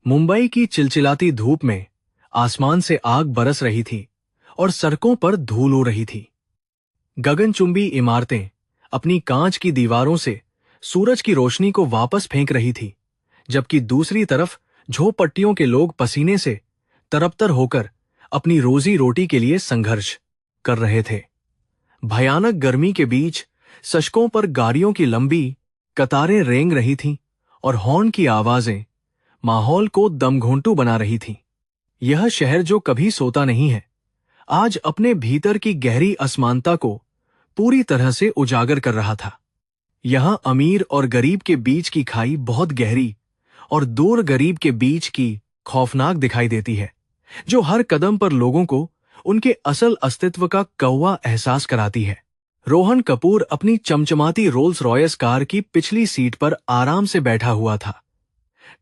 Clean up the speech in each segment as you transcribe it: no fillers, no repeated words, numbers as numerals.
मुंबई की चिलचिलाती धूप में आसमान से आग बरस रही थी और सड़कों पर धूल उड़ रही थी। गगनचुंबी इमारतें अपनी कांच की दीवारों से सूरज की रोशनी को वापस फेंक रही थी, जबकि दूसरी तरफ झोपड़पट्टियों के लोग पसीने से तरबतर होकर अपनी रोजी रोटी के लिए संघर्ष कर रहे थे। भयानक गर्मी के बीच सड़कों पर गाड़ियों की लंबी कतारें रेंग रही थीं और हॉर्न की आवाजें माहौल को दमघोंटू बना रही थीं। यह शहर जो कभी सोता नहीं है, आज अपने भीतर की गहरी असमानता को पूरी तरह से उजागर कर रहा था। यहां अमीर और गरीब के बीच की खाई बहुत गहरी और दूर गरीब के बीच की खौफनाक दिखाई देती है, जो हर कदम पर लोगों को उनके असल अस्तित्व का कौवा एहसास कराती है। रोहन कपूर अपनी चमचमाती रोल्स रॉयस कार की पिछली सीट पर आराम से बैठा हुआ था।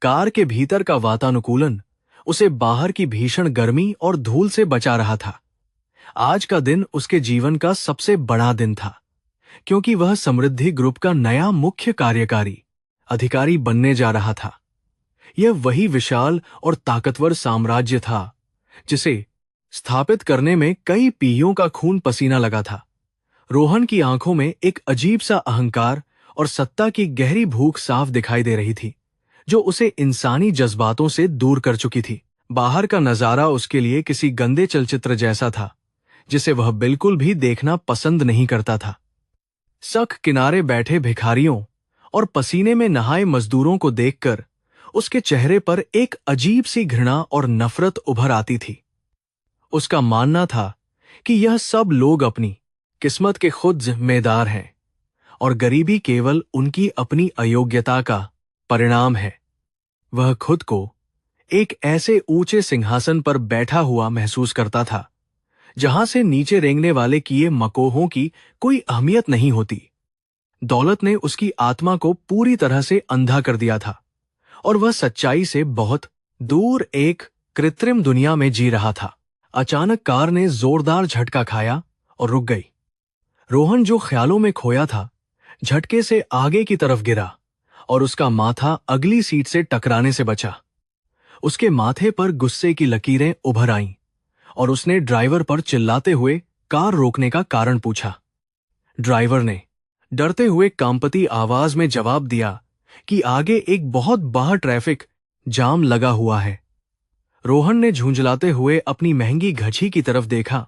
कार के भीतर का वातानुकूलन उसे बाहर की भीषण गर्मी और धूल से बचा रहा था। आज का दिन उसके जीवन का सबसे बड़ा दिन था, क्योंकि वह समृद्धि ग्रुप का नया मुख्य कार्यकारी अधिकारी बनने जा रहा था। यह वही विशाल और ताकतवर साम्राज्य था जिसे स्थापित करने में कई पीढ़ियों का खून पसीना लगा था। रोहन की आंखों में एक अजीब सा अहंकार और सत्ता की गहरी भूख साफ दिखाई दे रही थी, जो उसे इंसानी जज्बातों से दूर कर चुकी थी। बाहर का नजारा उसके लिए किसी गंदे चलचित्र जैसा था, जिसे वह बिल्कुल भी देखना पसंद नहीं करता था। सड़क किनारे बैठे भिखारियों और पसीने में नहाए मजदूरों को देखकर उसके चेहरे पर एक अजीब सी घृणा और नफरत उभर आती थी। उसका मानना था कि यह सब लोग अपनी किस्मत के खुद जिम्मेदार हैं और गरीबी केवल उनकी अपनी अयोग्यता का परिणाम है। वह खुद को एक ऐसे ऊंचे सिंहासन पर बैठा हुआ महसूस करता था, जहां से नीचे रेंगने वाले किए मकोहों की कोई अहमियत नहीं होती। दौलत ने उसकी आत्मा को पूरी तरह से अंधा कर दिया था और वह सच्चाई से बहुत दूर एक कृत्रिम दुनिया में जी रहा था। अचानक कार ने जोरदार झटका खाया और रुक गई। रोहन, जो ख्यालों में खोया था, झटके से आगे की तरफ गिरा और उसका माथा अगली सीट से टकराने से बचा। उसके माथे पर गुस्से की लकीरें उभर आईं और उसने ड्राइवर पर चिल्लाते हुए कार रोकने का कारण पूछा। ड्राइवर ने डरते हुए कांपती आवाज में जवाब दिया कि आगे एक बहुत बड़ा ट्रैफिक जाम लगा हुआ है। रोहन ने झुंझलाते हुए अपनी महंगी घची की तरफ देखा,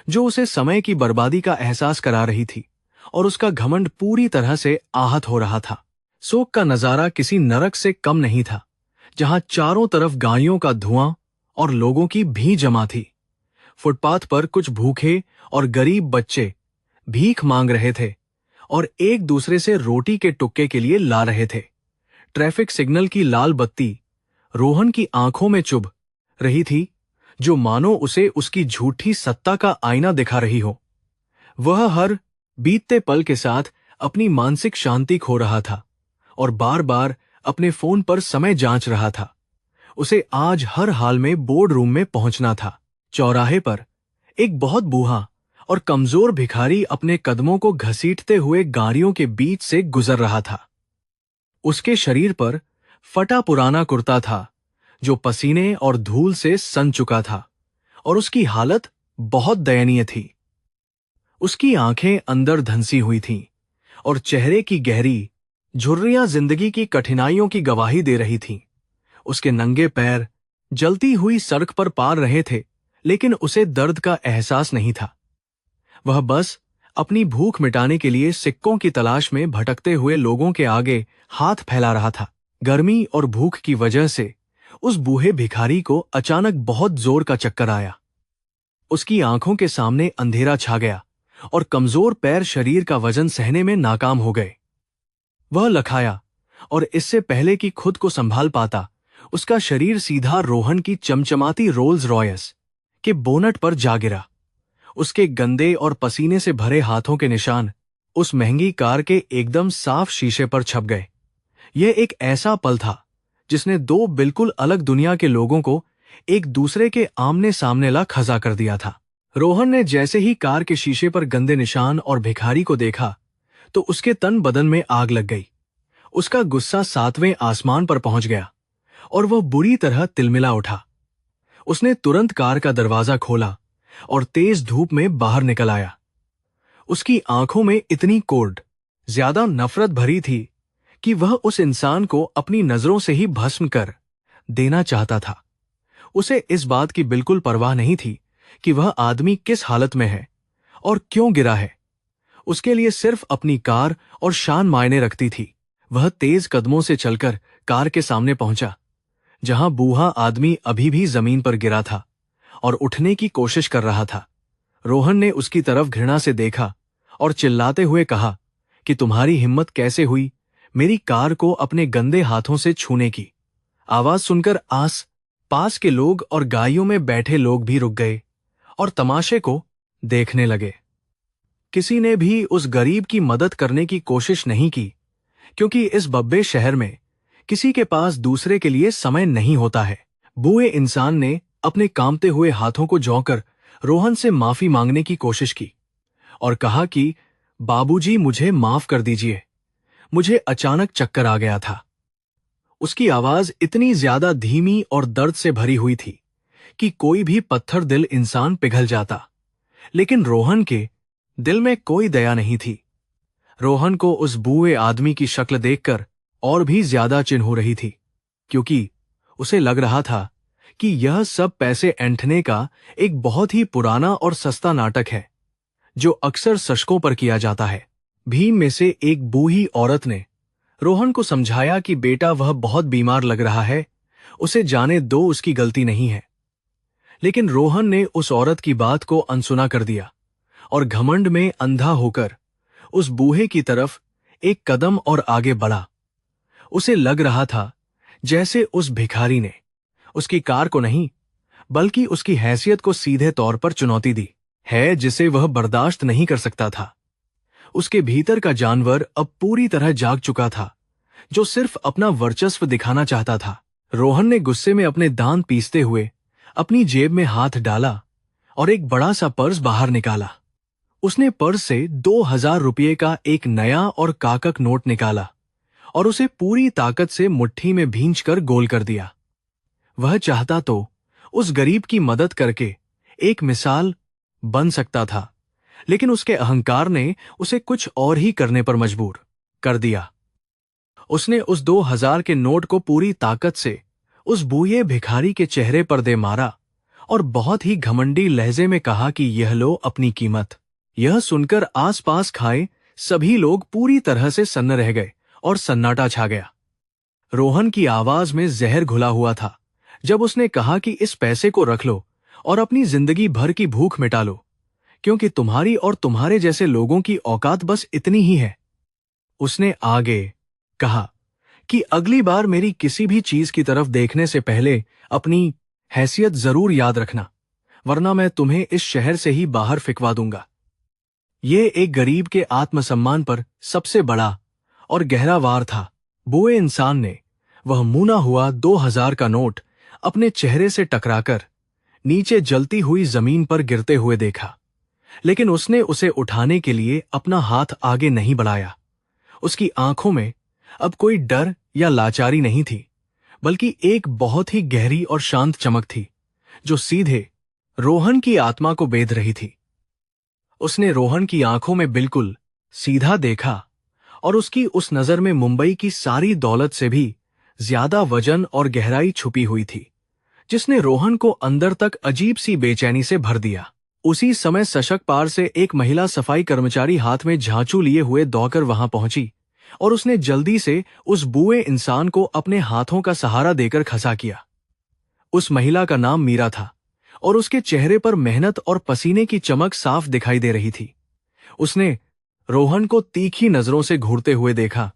जो उसे समय की बर्बादी का एहसास करा रही थी, और उसका घमंड पूरी तरह से आहत हो रहा था। शोक का नजारा किसी नरक से कम नहीं था, जहां चारों तरफ गाड़ियों का धुआं और लोगों की भीड़ जमा थी। फुटपाथ पर कुछ भूखे और गरीब बच्चे भीख मांग रहे थे और एक दूसरे से रोटी के टुक्के के लिए ला रहे थे। ट्रैफिक सिग्नल की लाल बत्ती रोहन की आंखों में चुभ रही थी, जो मानो उसे उसकी झूठी सत्ता का आईना दिखा रही हो। वह हर बीतते पल के साथ अपनी मानसिक शांति खो रहा था और बार बार अपने फोन पर समय जांच रहा था। उसे आज हर हाल में बोर्ड रूम में पहुंचना था। चौराहे पर एक बहुत बूढ़ा और कमजोर भिखारी अपने कदमों को घसीटते हुए गाड़ियों के बीच से गुजर रहा था। उसके शरीर पर फटा पुराना कुर्ता था, जो पसीने और धूल से सन चुका था, और उसकी हालत बहुत दयनीय थी। उसकी आंखें अंदर धंसी हुई थीं और चेहरे की गहरी झुर्रियां जिंदगी की कठिनाइयों की गवाही दे रही थीं। उसके नंगे पैर जलती हुई सड़क पर पार रहे थे, लेकिन उसे दर्द का एहसास नहीं था। वह बस अपनी भूख मिटाने के लिए सिक्कों की तलाश में भटकते हुए लोगों के आगे हाथ फैला रहा था। गर्मी और भूख की वजह से उस बूढ़े भिखारी को अचानक बहुत जोर का चक्कर आया। उसकी आंखों के सामने अंधेरा छा गया और कमजोर पैर शरीर का वजन सहने में नाकाम हो गए। वह लखाया और इससे पहले कि खुद को संभाल पाता, उसका शरीर सीधा रोहन की चमचमाती रोल्स रॉयस के बोनट पर जा गिरा। उसके गंदे और पसीने से भरे हाथों के निशान उस महंगी कार के एकदम साफ शीशे पर छप गए। यह एक ऐसा पल था जिसने दो बिल्कुल अलग दुनिया के लोगों को एक दूसरे के आमने सामने ला खजा कर दिया था। रोहन ने जैसे ही कार के शीशे पर गंदे निशान और भिखारी को देखा, तो उसके तन बदन में आग लग गई। उसका गुस्सा 7वें आसमान पर पहुंच गया और वह बुरी तरह तिलमिला उठा। उसने तुरंत कार का दरवाजा खोला और तेज धूप में बाहर निकल आया। उसकी आंखों में इतनी कोढ़, ज्यादा नफरत भरी थी कि वह उस इंसान को अपनी नजरों से ही भस्म कर देना चाहता था। उसे इस बात की बिल्कुल परवाह नहीं थी कि वह आदमी किस हालत में है और क्यों गिरा है। उसके लिए सिर्फ अपनी कार और शान मायने रखती थी। वह तेज कदमों से चलकर कार के सामने पहुंचा, जहां बूढ़ा आदमी अभी भी जमीन पर गिरा था और उठने की कोशिश कर रहा था। रोहन ने उसकी तरफ घृणा से देखा और चिल्लाते हुए कहा कि तुम्हारी हिम्मत कैसे हुई मेरी कार को अपने गंदे हाथों से छूने की। आवाज सुनकर आस पास के लोग और गाड़ियों में बैठे लोग भी रुक गए और तमाशे को देखने लगे। किसी ने भी उस गरीब की मदद करने की कोशिश नहीं की, क्योंकि इस बब्बे शहर में किसी के पास दूसरे के लिए समय नहीं होता है। बूढ़े इंसान ने अपने कांपते हुए हाथों को जोड़कर रोहन से माफी मांगने की कोशिश की और कहा कि बाबूजी, मुझे माफ कर दीजिए, मुझे अचानक चक्कर आ गया था। उसकी आवाज इतनी ज्यादा धीमी और दर्द से भरी हुई थी कि कोई भी पत्थर दिल इंसान पिघल जाता, लेकिन रोहन के दिल में कोई दया नहीं थी। रोहन को उस बूढ़े आदमी की शक्ल देखकर और भी ज्यादा चिन्ह हो रही थी, क्योंकि उसे लग रहा था कि यह सब पैसे ऐंठने का एक बहुत ही पुराना और सस्ता नाटक है, जो अक्सर शशकों पर किया जाता है। भीम में से एक बूढ़ी औरत ने रोहन को समझाया कि बेटा, वह बहुत बीमार लग रहा है, उसे जाने दो, उसकी गलती नहीं है। लेकिन रोहन ने उस औरत की बात को अनसुना कर दिया और घमंड में अंधा होकर उस बूढ़े की तरफ एक कदम और आगे बढ़ा। उसे लग रहा था जैसे उस भिखारी ने उसकी कार को नहीं, बल्कि उसकी हैसियत को सीधे तौर पर चुनौती दी है, जिसे वह बर्दाश्त नहीं कर सकता था। उसके भीतर का जानवर अब पूरी तरह जाग चुका था, जो सिर्फ अपना वर्चस्व दिखाना चाहता था। रोहन ने गुस्से में अपने दांत पीसते हुए अपनी जेब में हाथ डाला और एक बड़ा सा पर्स बाहर निकाला। उसने पर्स से 2000 रुपये का एक नया और काकक नोट निकाला और उसे पूरी ताकत से मुट्ठी में भींचकर गोल कर दिया। वह चाहता तो उस गरीब की मदद करके एक मिसाल बन सकता था, लेकिन उसके अहंकार ने उसे कुछ और ही करने पर मजबूर कर दिया। उसने उस 2000 के नोट को पूरी ताकत से उस बूढ़े भिखारी के चेहरे पर दे मारा और बहुत ही घमंडी लहजे में कहा कि यह लो अपनी कीमत। यह सुनकर आसपास खाए सभी लोग पूरी तरह से सन्न रह गए और सन्नाटा छा गया। रोहन की आवाज में जहर घुला हुआ था जब उसने कहा कि इस पैसे को रख लो और अपनी जिंदगी भर की भूख मिटा लो, क्योंकि तुम्हारी और तुम्हारे जैसे लोगों की औकात बस इतनी ही है। उसने आगे कहा कि अगली बार मेरी किसी भी चीज की तरफ देखने से पहले अपनी हैसियत जरूर याद रखना, वरना मैं तुम्हें इस शहर से ही बाहर फिकवा दूंगा। यह एक गरीब के आत्मसम्मान पर सबसे बड़ा और गहरा वार था। बूढ़े इंसान ने वह मुना हुआ 2000 का नोट अपने चेहरे से टकराकर नीचे जलती हुई जमीन पर गिरते हुए देखा, लेकिन उसने उसे उठाने के लिए अपना हाथ आगे नहीं बढ़ाया। उसकी आंखों में अब कोई डर या लाचारी नहीं थी, बल्कि एक बहुत ही गहरी और शांत चमक थी, जो सीधे रोहन की आत्मा को बेध रही थी। उसने रोहन की आंखों में बिल्कुल सीधा देखा और उसकी उस नजर में मुंबई की सारी दौलत से भी ज्यादा वजन और गहराई छुपी हुई थी, जिसने रोहन को अंदर तक अजीब सी बेचैनी से भर दिया। उसी समय सशक पार से एक महिला सफाई कर्मचारी हाथ में झांचू लिए हुए दौड़कर वहां पहुंची और उसने जल्दी से उस बूढ़े इंसान को अपने हाथों का सहारा देकर खसा किया। उस महिला का नाम मीरा था और उसके चेहरे पर मेहनत और पसीने की चमक साफ दिखाई दे रही थी। उसने रोहन को तीखी नजरों से घूरते हुए देखा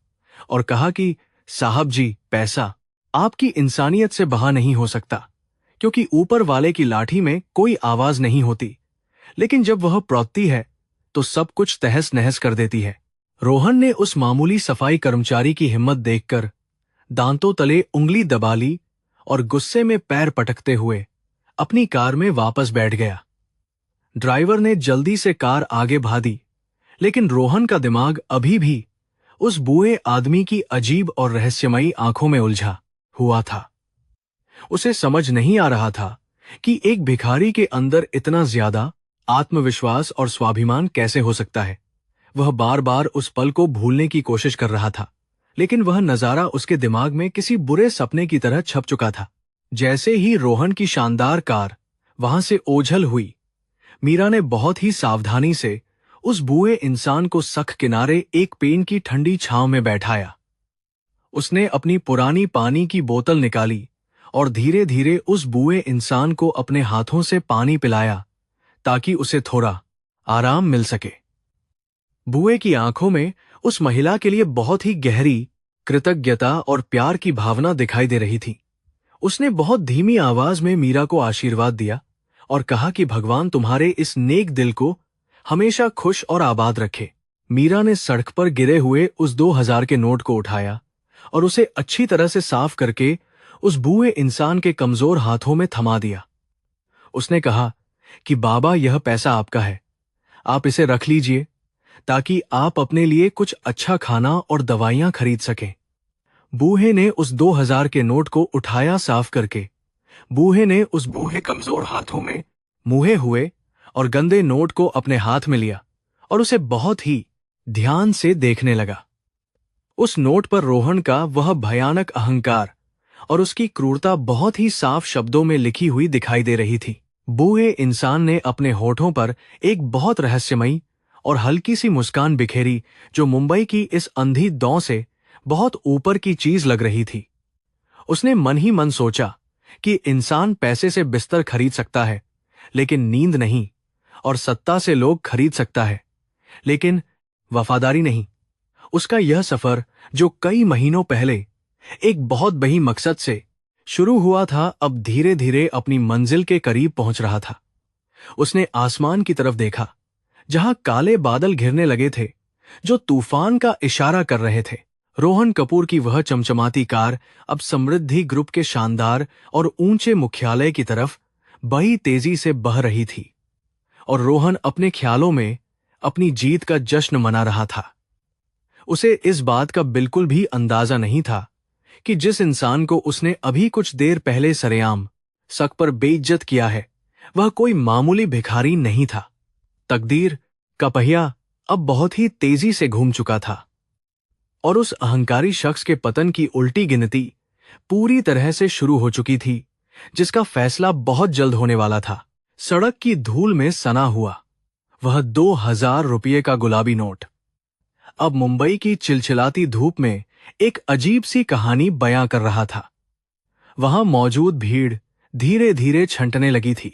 और कहा कि साहब जी, पैसा आपकी इंसानियत से बहा नहीं हो सकता, क्योंकि ऊपर वाले की लाठी में कोई आवाज नहीं होती, लेकिन जब वह प्रौतती है तो सब कुछ तहस नहस कर देती है। रोहन ने उस मामूली सफाई कर्मचारी की हिम्मत देखकर दांतों तले उंगली दबा ली और गुस्से में पैर पटकते हुए अपनी कार में वापस बैठ गया। ड्राइवर ने जल्दी से कार आगे बढ़ा दी, लेकिन रोहन का दिमाग अभी भी उस बूढ़े आदमी की अजीब और रहस्यमयी आंखों में उलझा हुआ था। उसे समझ नहीं आ रहा था कि एक भिखारी के अंदर इतना ज्यादा आत्मविश्वास और स्वाभिमान कैसे हो सकता है। वह बार बार उस पल को भूलने की कोशिश कर रहा था, लेकिन वह नजारा उसके दिमाग में किसी बुरे सपने की तरह छप चुका था। जैसे ही रोहन की शानदार कार वहां से ओझल हुई, मीरा ने बहुत ही सावधानी से उस बूढ़े इंसान को सख्त किनारे एक पेड़ की ठंडी छांव में बैठाया। उसने अपनी पुरानी पानी की बोतल निकाली और धीरे धीरे उस बूढ़े इंसान को अपने हाथों से पानी पिलाया ताकि उसे थोड़ा आराम मिल सके। बूढ़े की आंखों में उस महिला के लिए बहुत ही गहरी कृतज्ञता और प्यार की भावना दिखाई दे रही थी। उसने बहुत धीमी आवाज में मीरा को आशीर्वाद दिया और कहा कि भगवान तुम्हारे इस नेक दिल को हमेशा खुश और आबाद रखे। मीरा ने सड़क पर गिरे हुए उस 2000 के नोट को उठाया और उसे अच्छी तरह से साफ करके उस बूढ़े इंसान के कमजोर हाथों में थमा दिया। उसने कहा कि बाबा, यह पैसा आपका है, आप इसे रख लीजिए ताकि आप अपने लिए कुछ अच्छा खाना और दवाइयां खरीद सकें। बूढ़े ने उस 2000 के नोट को उठाया साफ करके। बूढ़े ने उस बूढ़े कमजोर हाथों में मुहे हुए और गंदे नोट को अपने हाथ में लिया और उसे बहुत ही ध्यान से देखने लगा। उस नोट पर रोहन का वह भयानक अहंकार और उसकी क्रूरता बहुत ही साफ शब्दों में लिखी हुई दिखाई दे रही थी। बूढ़े इंसान ने अपने होठों पर एक बहुत रहस्यमयी और हल्की सी मुस्कान बिखेरी जो मुंबई की इस अंधी दौ से बहुत ऊपर की चीज लग रही थी। उसने मन ही मन सोचा कि इंसान पैसे से बिस्तर खरीद सकता है लेकिन नींद नहीं, और सत्ता से लोग खरीद सकता है लेकिन वफादारी नहीं। उसका यह सफर जो कई महीनों पहले एक बहुत बड़ी मकसद से शुरू हुआ था, अब धीरे धीरे अपनी मंजिल के करीब पहुंच रहा था। उसने आसमान की तरफ देखा जहां काले बादल घिरने लगे थे जो तूफान का इशारा कर रहे थे। रोहन कपूर की वह चमचमाती कार अब समृद्धि ग्रुप के शानदार और ऊंचे मुख्यालय की तरफ बड़ी तेजी से बह रही थी और रोहन अपने ख्यालों में अपनी जीत का जश्न मना रहा था। उसे इस बात का बिल्कुल भी अंदाजा नहीं था कि जिस इंसान को उसने अभी कुछ देर पहले सरेआम सक पर बेइज्जत किया है, वह कोई मामूली भिखारी नहीं था। तकदीर का पहिया अब बहुत ही तेजी से घूम चुका था और उस अहंकारी शख्स के पतन की उल्टी गिनती पूरी तरह से शुरू हो चुकी थी, जिसका फैसला बहुत जल्द होने वाला था। सड़क की धूल में सना हुआ वह 2000 रुपये का गुलाबी नोट अब मुंबई की चिलचिलाती धूप में एक अजीब सी कहानी बयां कर रहा था। वहां मौजूद भीड़ धीरे धीरे छंटने लगी थी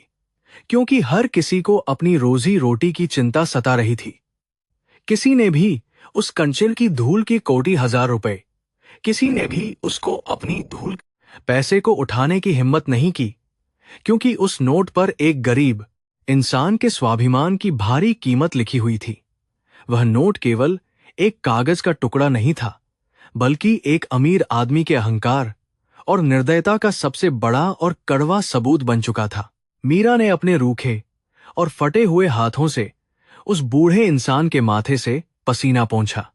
क्योंकि हर किसी को अपनी रोजी रोटी की चिंता सता रही थी। किसी ने भी उस कंचन की धूल की कोटी 1000 रुपए, किसी ने भी उसको अपनी धूल पैसे को उठाने की हिम्मत नहीं की क्योंकि उस नोट पर एक गरीब इंसान के स्वाभिमान की भारी कीमत लिखी हुई थी। वह नोट केवल एक कागज का टुकड़ा नहीं था, बल्कि एक अमीर आदमी के अहंकार और निर्दयता का सबसे बड़ा और कड़वा सबूत बन चुका था। मीरा ने अपने रूखे और फटे हुए हाथों से उस बूढ़े इंसान के माथे से पसीना पोंछा।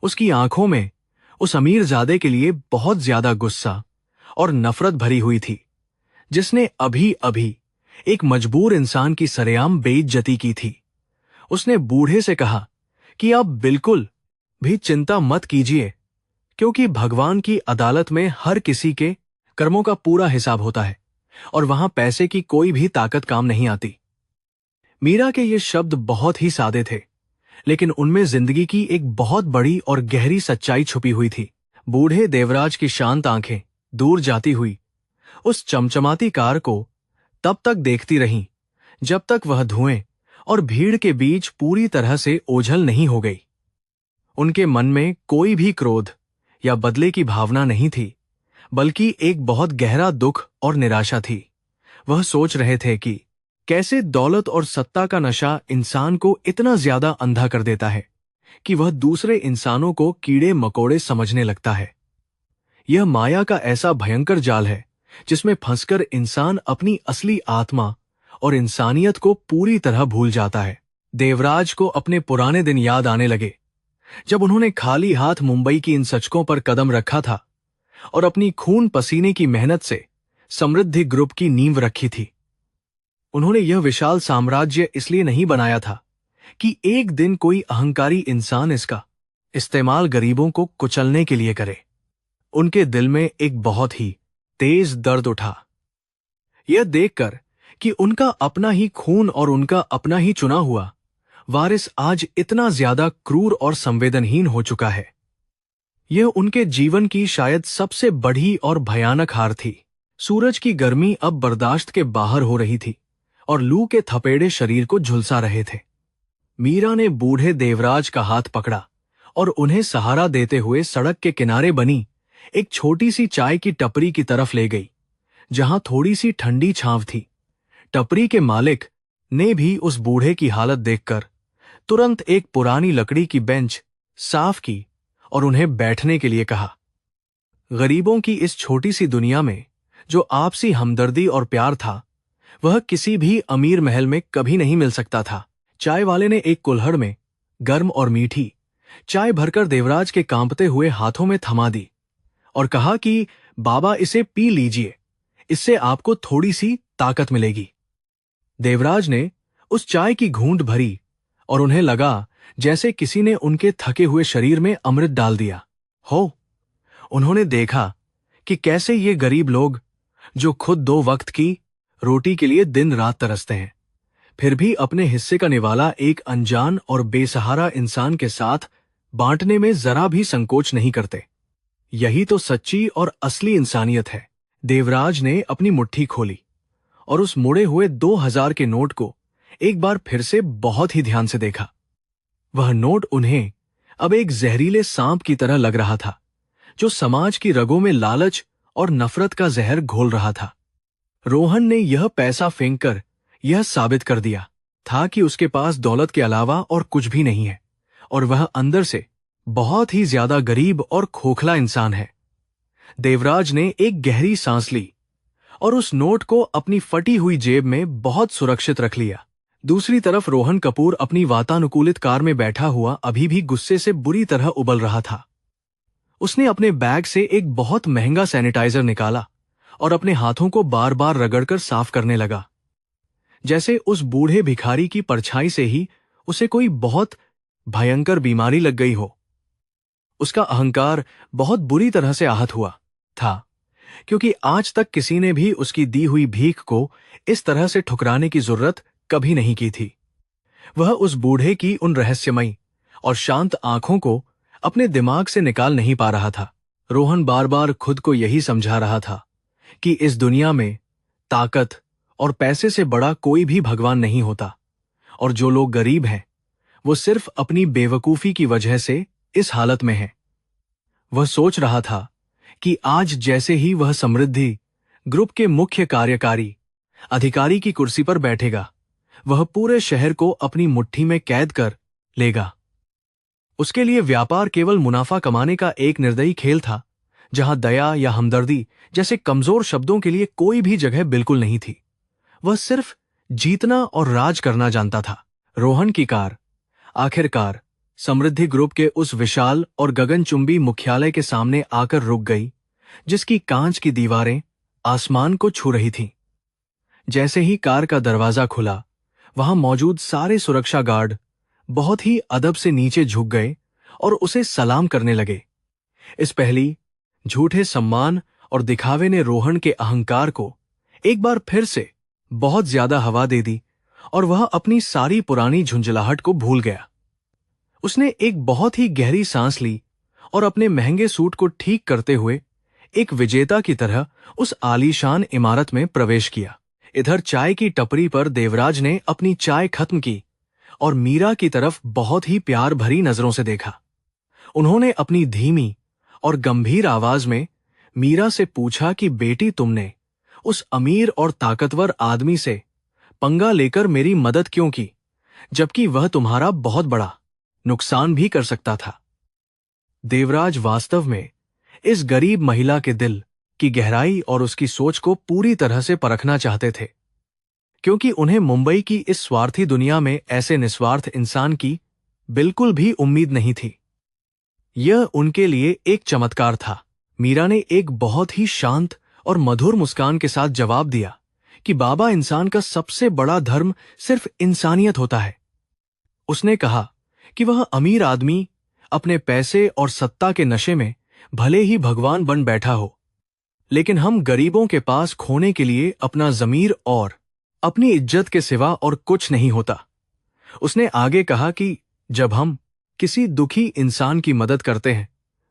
उसकी आंखों में उस अमीरजादे के लिए बहुत ज्यादा गुस्सा और नफरत भरी हुई थी, जिसने अभी अभी एक मजबूर इंसान की सरेआम बेइज्जती की थी। उसने बूढ़े से कहा कि आप बिल्कुल भी चिंता मत कीजिए क्योंकि भगवान की अदालत में हर किसी के कर्मों का पूरा हिसाब होता है और वहां पैसे की कोई भी ताकत काम नहीं आती। मीरा के ये शब्द बहुत ही सादे थे, लेकिन उनमें जिंदगी की एक बहुत बड़ी और गहरी सच्चाई छुपी हुई थी। बूढ़े देवराज की शांत आंखें दूर जाती हुई उस चमचमाती कार को तब तक देखती रहीं जब तक वह धुएं और भीड़ के बीच पूरी तरह से ओझल नहीं हो गई। उनके मन में कोई भी क्रोध या बदले की भावना नहीं थी, बल्कि एक बहुत गहरा दुख और निराशा थी। वह सोच रहे थे कि कैसे दौलत और सत्ता का नशा इंसान को इतना ज्यादा अंधा कर देता है कि वह दूसरे इंसानों को कीड़े मकोड़े समझने लगता है। यह माया का ऐसा भयंकर जाल है जिसमें फंसकर इंसान अपनी असली आत्मा और इंसानियत को पूरी तरह भूल जाता है। देवराज को अपने पुराने दिन याद आने लगे जब उन्होंने खाली हाथ मुंबई की इन सड़कों पर कदम रखा था और अपनी खून पसीने की मेहनत से समृद्धि ग्रुप की नींव रखी थी। उन्होंने यह विशाल साम्राज्य इसलिए नहीं बनाया था कि एक दिन कोई अहंकारी इंसान इसका इस्तेमाल गरीबों को कुचलने के लिए करे। उनके दिल में एक बहुत ही तेज दर्द उठा, यह देखकर कि उनका अपना ही खून और उनका अपना ही चुना हुआ वारिस आज इतना ज्यादा क्रूर और संवेदनहीन हो चुका है। यह उनके जीवन की शायद सबसे बड़ी और भयानक हार थी। सूरज की गर्मी अब बर्दाश्त के बाहर हो रही थी और लू के थपेड़े शरीर को झुलसा रहे थे। मीरा ने बूढ़े देवराज का हाथ पकड़ा और उन्हें सहारा देते हुए सड़क के किनारे बनी एक छोटी सी चाय की टपरी की तरफ ले गई, जहां थोड़ी सी ठंडी छांव थी। टपरी के मालिक ने भी उस बूढ़े की हालत देखकर तुरंत एक पुरानी लकड़ी की बेंच साफ की और उन्हें बैठने के लिए कहा। गरीबों की इस छोटी सी दुनिया में जो आपसी हमदर्दी और प्यार था, वह किसी भी अमीर महल में कभी नहीं मिल सकता था। चाय वाले ने एक कुल्हड़ में गर्म और मीठी चाय भरकर देवराज के कांपते हुए हाथों में थमा दी और कहा कि बाबा इसे पी लीजिए, इससे आपको थोड़ी सी ताकत मिलेगी। देवराज ने उस चाय की घूंट भरी और उन्हें लगा जैसे किसी ने उनके थके हुए शरीर में अमृत डाल दिया हो। उन्होंने देखा कि कैसे ये गरीब लोग, जो खुद 2 वक्त की रोटी के लिए दिन रात तरसते हैं, फिर भी अपने हिस्से का निवाला एक अनजान और बेसहारा इंसान के साथ बांटने में जरा भी संकोच नहीं करते। यही तो सच्ची और असली इंसानियत है। देवराज ने अपनी मुट्ठी खोली और उस मुड़े हुए 2000 के नोट को एक बार फिर से बहुत ही ध्यान से देखा। वह नोट उन्हें अब एक जहरीले सांप की तरह लग रहा था, जो समाज की रगों में लालच और नफरत का जहर घोल रहा था। रोहन ने यह पैसा फेंककर यह साबित कर दिया था कि उसके पास दौलत के अलावा और कुछ भी नहीं है और वह अंदर से बहुत ही ज्यादा गरीब और खोखला इंसान है। देवराज ने एक गहरी सांस ली और उस नोट को अपनी फटी हुई जेब में बहुत सुरक्षित रख लिया। दूसरी तरफ रोहन कपूर अपनी वातानुकूलित कार में बैठा हुआ अभी भी गुस्से से बुरी तरह उबल रहा था। उसने अपने बैग से एक बहुत महंगा सैनिटाइजर निकाला और अपने हाथों को बार बार रगड़कर साफ करने लगा, जैसे उस बूढ़े भिखारी की परछाई से ही उसे कोई बहुत भयंकर बीमारी लग गई हो। उसका अहंकार बहुत बुरी तरह से आहत हुआ था, क्योंकि आज तक किसी ने भी उसकी दी हुई भीख को इस तरह से ठुकराने की जरूरत कभी नहीं की थी। वह उस बूढ़े की उन रहस्यमयी और शांत आंखों को अपने दिमाग से निकाल नहीं पा रहा था। रोहन बार बार खुद को यही समझा रहा था कि इस दुनिया में ताकत और पैसे से बड़ा कोई भी भगवान नहीं होता, और जो लोग गरीब हैं वो सिर्फ अपनी बेवकूफी की वजह से इस हालत में हैं। वह सोच रहा था कि आज जैसे ही वह समृद्धि ग्रुप के मुख्य कार्यकारी अधिकारी की कुर्सी पर बैठेगा, वह पूरे शहर को अपनी मुट्ठी में कैद कर लेगा। उसके लिए व्यापार केवल मुनाफा कमाने का एक निर्दयी खेल था, जहां दया या हमदर्दी जैसे कमजोर शब्दों के लिए कोई भी जगह बिल्कुल नहीं थी। वह सिर्फ जीतना और राज करना जानता था। रोहन की कार आखिरकार समृद्धि ग्रुप के उस विशाल और गगनचुंबी मुख्यालय के सामने आकर रुक गई, जिसकी कांच की दीवारें आसमान को छू रही थीं। जैसे ही कार का दरवाजा खुला, वहां मौजूद सारे सुरक्षा गार्ड बहुत ही अदब से नीचे झुक गए और उसे सलाम करने लगे। इस पहली झूठे सम्मान और दिखावे ने रोहन के अहंकार को एक बार फिर से बहुत ज्यादा हवा दे दी और वह अपनी सारी पुरानी झुंझलाहट को भूल गया। उसने एक बहुत ही गहरी सांस ली और अपने महंगे सूट को ठीक करते हुए एक विजेता की तरह उस आलीशान इमारत में प्रवेश किया। इधर चाय की टपरी पर देवराज ने अपनी चाय खत्म की और मीरा की तरफ बहुत ही प्यार भरी नजरों से देखा। उन्होंने अपनी धीमी और गंभीर आवाज में मीरा से पूछा कि बेटी, तुमने उस अमीर और ताकतवर आदमी से पंगा लेकर मेरी मदद क्यों की, जबकि वह तुम्हारा बहुत बड़ा नुकसान भी कर सकता था। देवराज वास्तव में इस गरीब महिला के दिल की गहराई और उसकी सोच को पूरी तरह से परखना चाहते थे, क्योंकि उन्हें मुंबई की इस स्वार्थी दुनिया में ऐसे निस्वार्थ इंसान की बिल्कुल भी उम्मीद नहीं थी। यह उनके लिए एक चमत्कार था। मीरा ने एक बहुत ही शांत और मधुर मुस्कान के साथ जवाब दिया कि बाबा, इंसान का सबसे बड़ा धर्म सिर्फ इंसानियत होता है। उसने कहा कि वह अमीर आदमी अपने पैसे और सत्ता के नशे में भले ही भगवान बन बैठा हो, लेकिन हम गरीबों के पास खोने के लिए अपना ज़मीर और अपनी इज्जत के सिवा और कुछ नहीं होता। उसने आगे कहा कि जब हम किसी दुखी इंसान की मदद करते हैं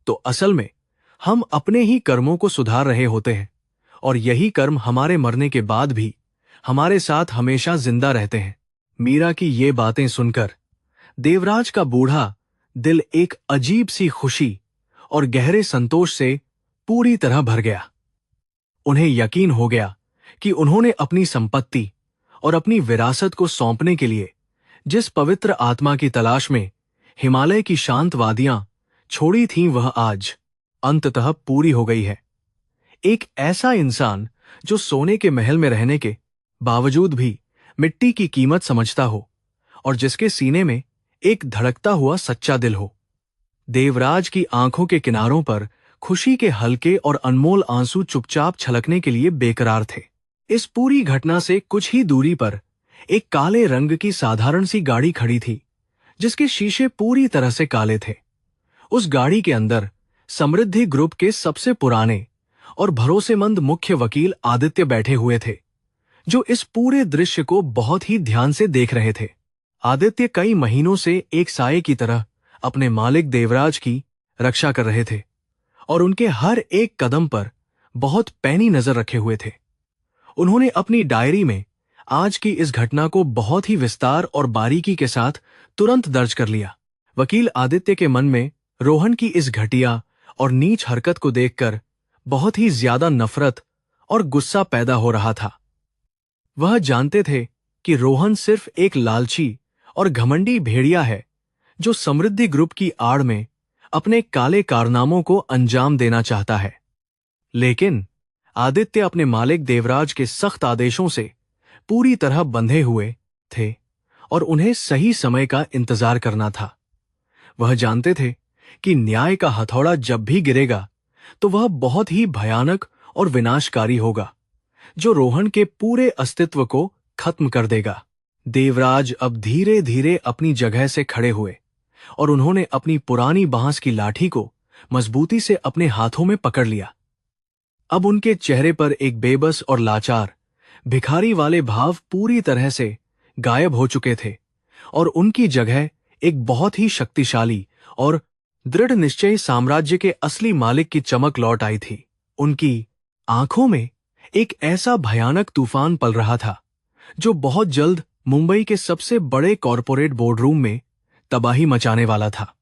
तो असल में हम अपने ही कर्मों को सुधार रहे होते हैं, और यही कर्म हमारे मरने के बाद भी हमारे साथ हमेशा जिंदा रहते हैं। मीरा की ये बातें सुनकर देवराज का बूढ़ा दिल एक अजीब सी खुशी और गहरे संतोष से पूरी तरह भर गया। उन्हें यकीन हो गया कि उन्होंने अपनी संपत्ति और अपनी विरासत को सौंपने के लिए जिस पवित्र आत्मा की तलाश में हिमालय की शांत वादियां छोड़ी थीं, वह आज अंततः पूरी हो गई है। एक ऐसा इंसान जो सोने के महल में रहने के बावजूद भी मिट्टी की कीमत समझता हो और जिसके सीने में एक धड़कता हुआ सच्चा दिल हो। देवराज की आंखों के किनारों पर खुशी के हल्के और अनमोल आंसू चुपचाप छलकने के लिए बेकरार थे। इस पूरी घटना से कुछ ही दूरी पर एक काले रंग की साधारण सी गाड़ी खड़ी थी, जिसके शीशे पूरी तरह से काले थे। उस गाड़ी के अंदर समृद्धि ग्रुप के सबसे पुराने और भरोसेमंद मुख्य वकील आदित्य बैठे हुए थे, जो इस पूरे दृश्य को बहुत ही ध्यान से देख रहे थे। आदित्य कई महीनों से एक साये की तरह अपने मालिक देवराज की रक्षा कर रहे थे और उनके हर एक कदम पर बहुत पैनी नजर रखे हुए थे। उन्होंने अपनी डायरी में आज की इस घटना को बहुत ही विस्तार और बारीकी के साथ तुरंत दर्ज कर लिया। वकील आदित्य के मन में रोहन की इस घटिया और नीच हरकत को देखकर बहुत ही ज्यादा नफरत और गुस्सा पैदा हो रहा था। वह जानते थे कि रोहन सिर्फ एक लालची और घमंडी भेड़िया है, जो समृद्धि ग्रुप की आड़ में अपने काले कारनामों को अंजाम देना चाहता है। लेकिन आदित्य अपने मालिक देवराज के सख्त आदेशों से पूरी तरह बंधे हुए थे और उन्हें सही समय का इंतजार करना था। वह जानते थे कि न्याय का हथौड़ा जब भी गिरेगा तो वह बहुत ही भयानक और विनाशकारी होगा, जो रोहन के पूरे अस्तित्व को खत्म कर देगा। देवराज अब धीरे धीरे अपनी जगह से खड़े हुए और उन्होंने अपनी पुरानी बांस की लाठी को मजबूती से अपने हाथों में पकड़ लिया। अब उनके चेहरे पर एक बेबस और लाचार, भिखारी वाले भाव पूरी तरह से गायब हो चुके थे और उनकी जगह एक बहुत ही शक्तिशाली और दृढ़ निश्चयी साम्राज्य के असली मालिक की चमक लौट आई थी। उनकी आंखों में एक ऐसा भयानक तूफान पल रहा था, जो बहुत जल्द मुंबई के सबसे बड़े कॉरपोरेट बोर्डरूम में तबाही मचाने वाला था।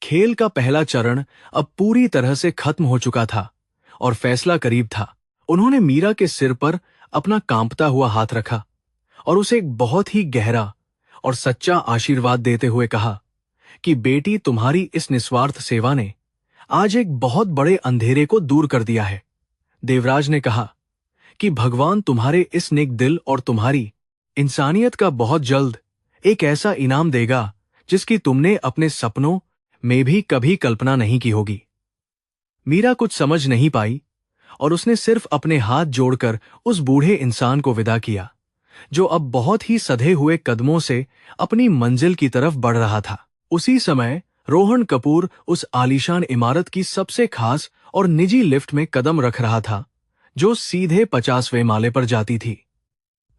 खेल का पहला चरण अब पूरी तरह से खत्म हो चुका था और फैसला करीब था। उन्होंने मीरा के सिर पर अपना कांपता हुआ हाथ रखा और उसे एक बहुत ही गहरा और सच्चा आशीर्वाद देते हुए कहा कि बेटी, तुम्हारी इस निस्वार्थ सेवा ने आज एक बहुत बड़े अंधेरे को दूर कर दिया है। देवराज ने कहा कि भगवान तुम्हारे इस नेक दिल और तुम्हारी इंसानियत का बहुत जल्द एक ऐसा इनाम देगा जिसकी तुमने अपने सपनों में भी कभी कल्पना नहीं की होगी। मीरा कुछ समझ नहीं पाई और उसने सिर्फ अपने हाथ जोड़कर उस बूढ़े इंसान को विदा किया, जो अब बहुत ही सधे हुए कदमों से अपनी मंजिल की तरफ बढ़ रहा था। उसी समय रोहन कपूर उस आलीशान इमारत की सबसे खास और निजी लिफ्ट में कदम रख रहा था, जो सीधे 50वें माले पर जाती थी।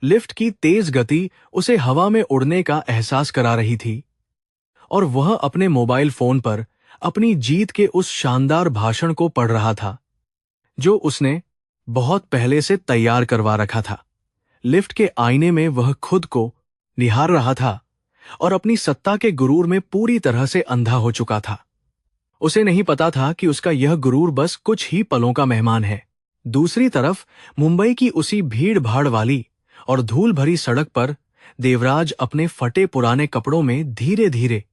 लिफ्ट की तेज गति उसे हवा में उड़ने का एहसास करा रही थी और वह अपने मोबाइल फोन पर अपनी जीत के उस शानदार भाषण को पढ़ रहा था, जो उसने बहुत पहले से तैयार करवा रखा था। लिफ्ट के आईने में वह खुद को निहार रहा था और अपनी सत्ता के गुरूर में पूरी तरह से अंधा हो चुका था। उसे नहीं पता था कि उसका यह गुरूर बस कुछ ही पलों का मेहमान है। दूसरी तरफ मुंबई की उसी भीड़ भाड़ वाली और धूल भरी सड़क पर देवराज अपने फटे पुराने कपड़ों में धीरे धीरे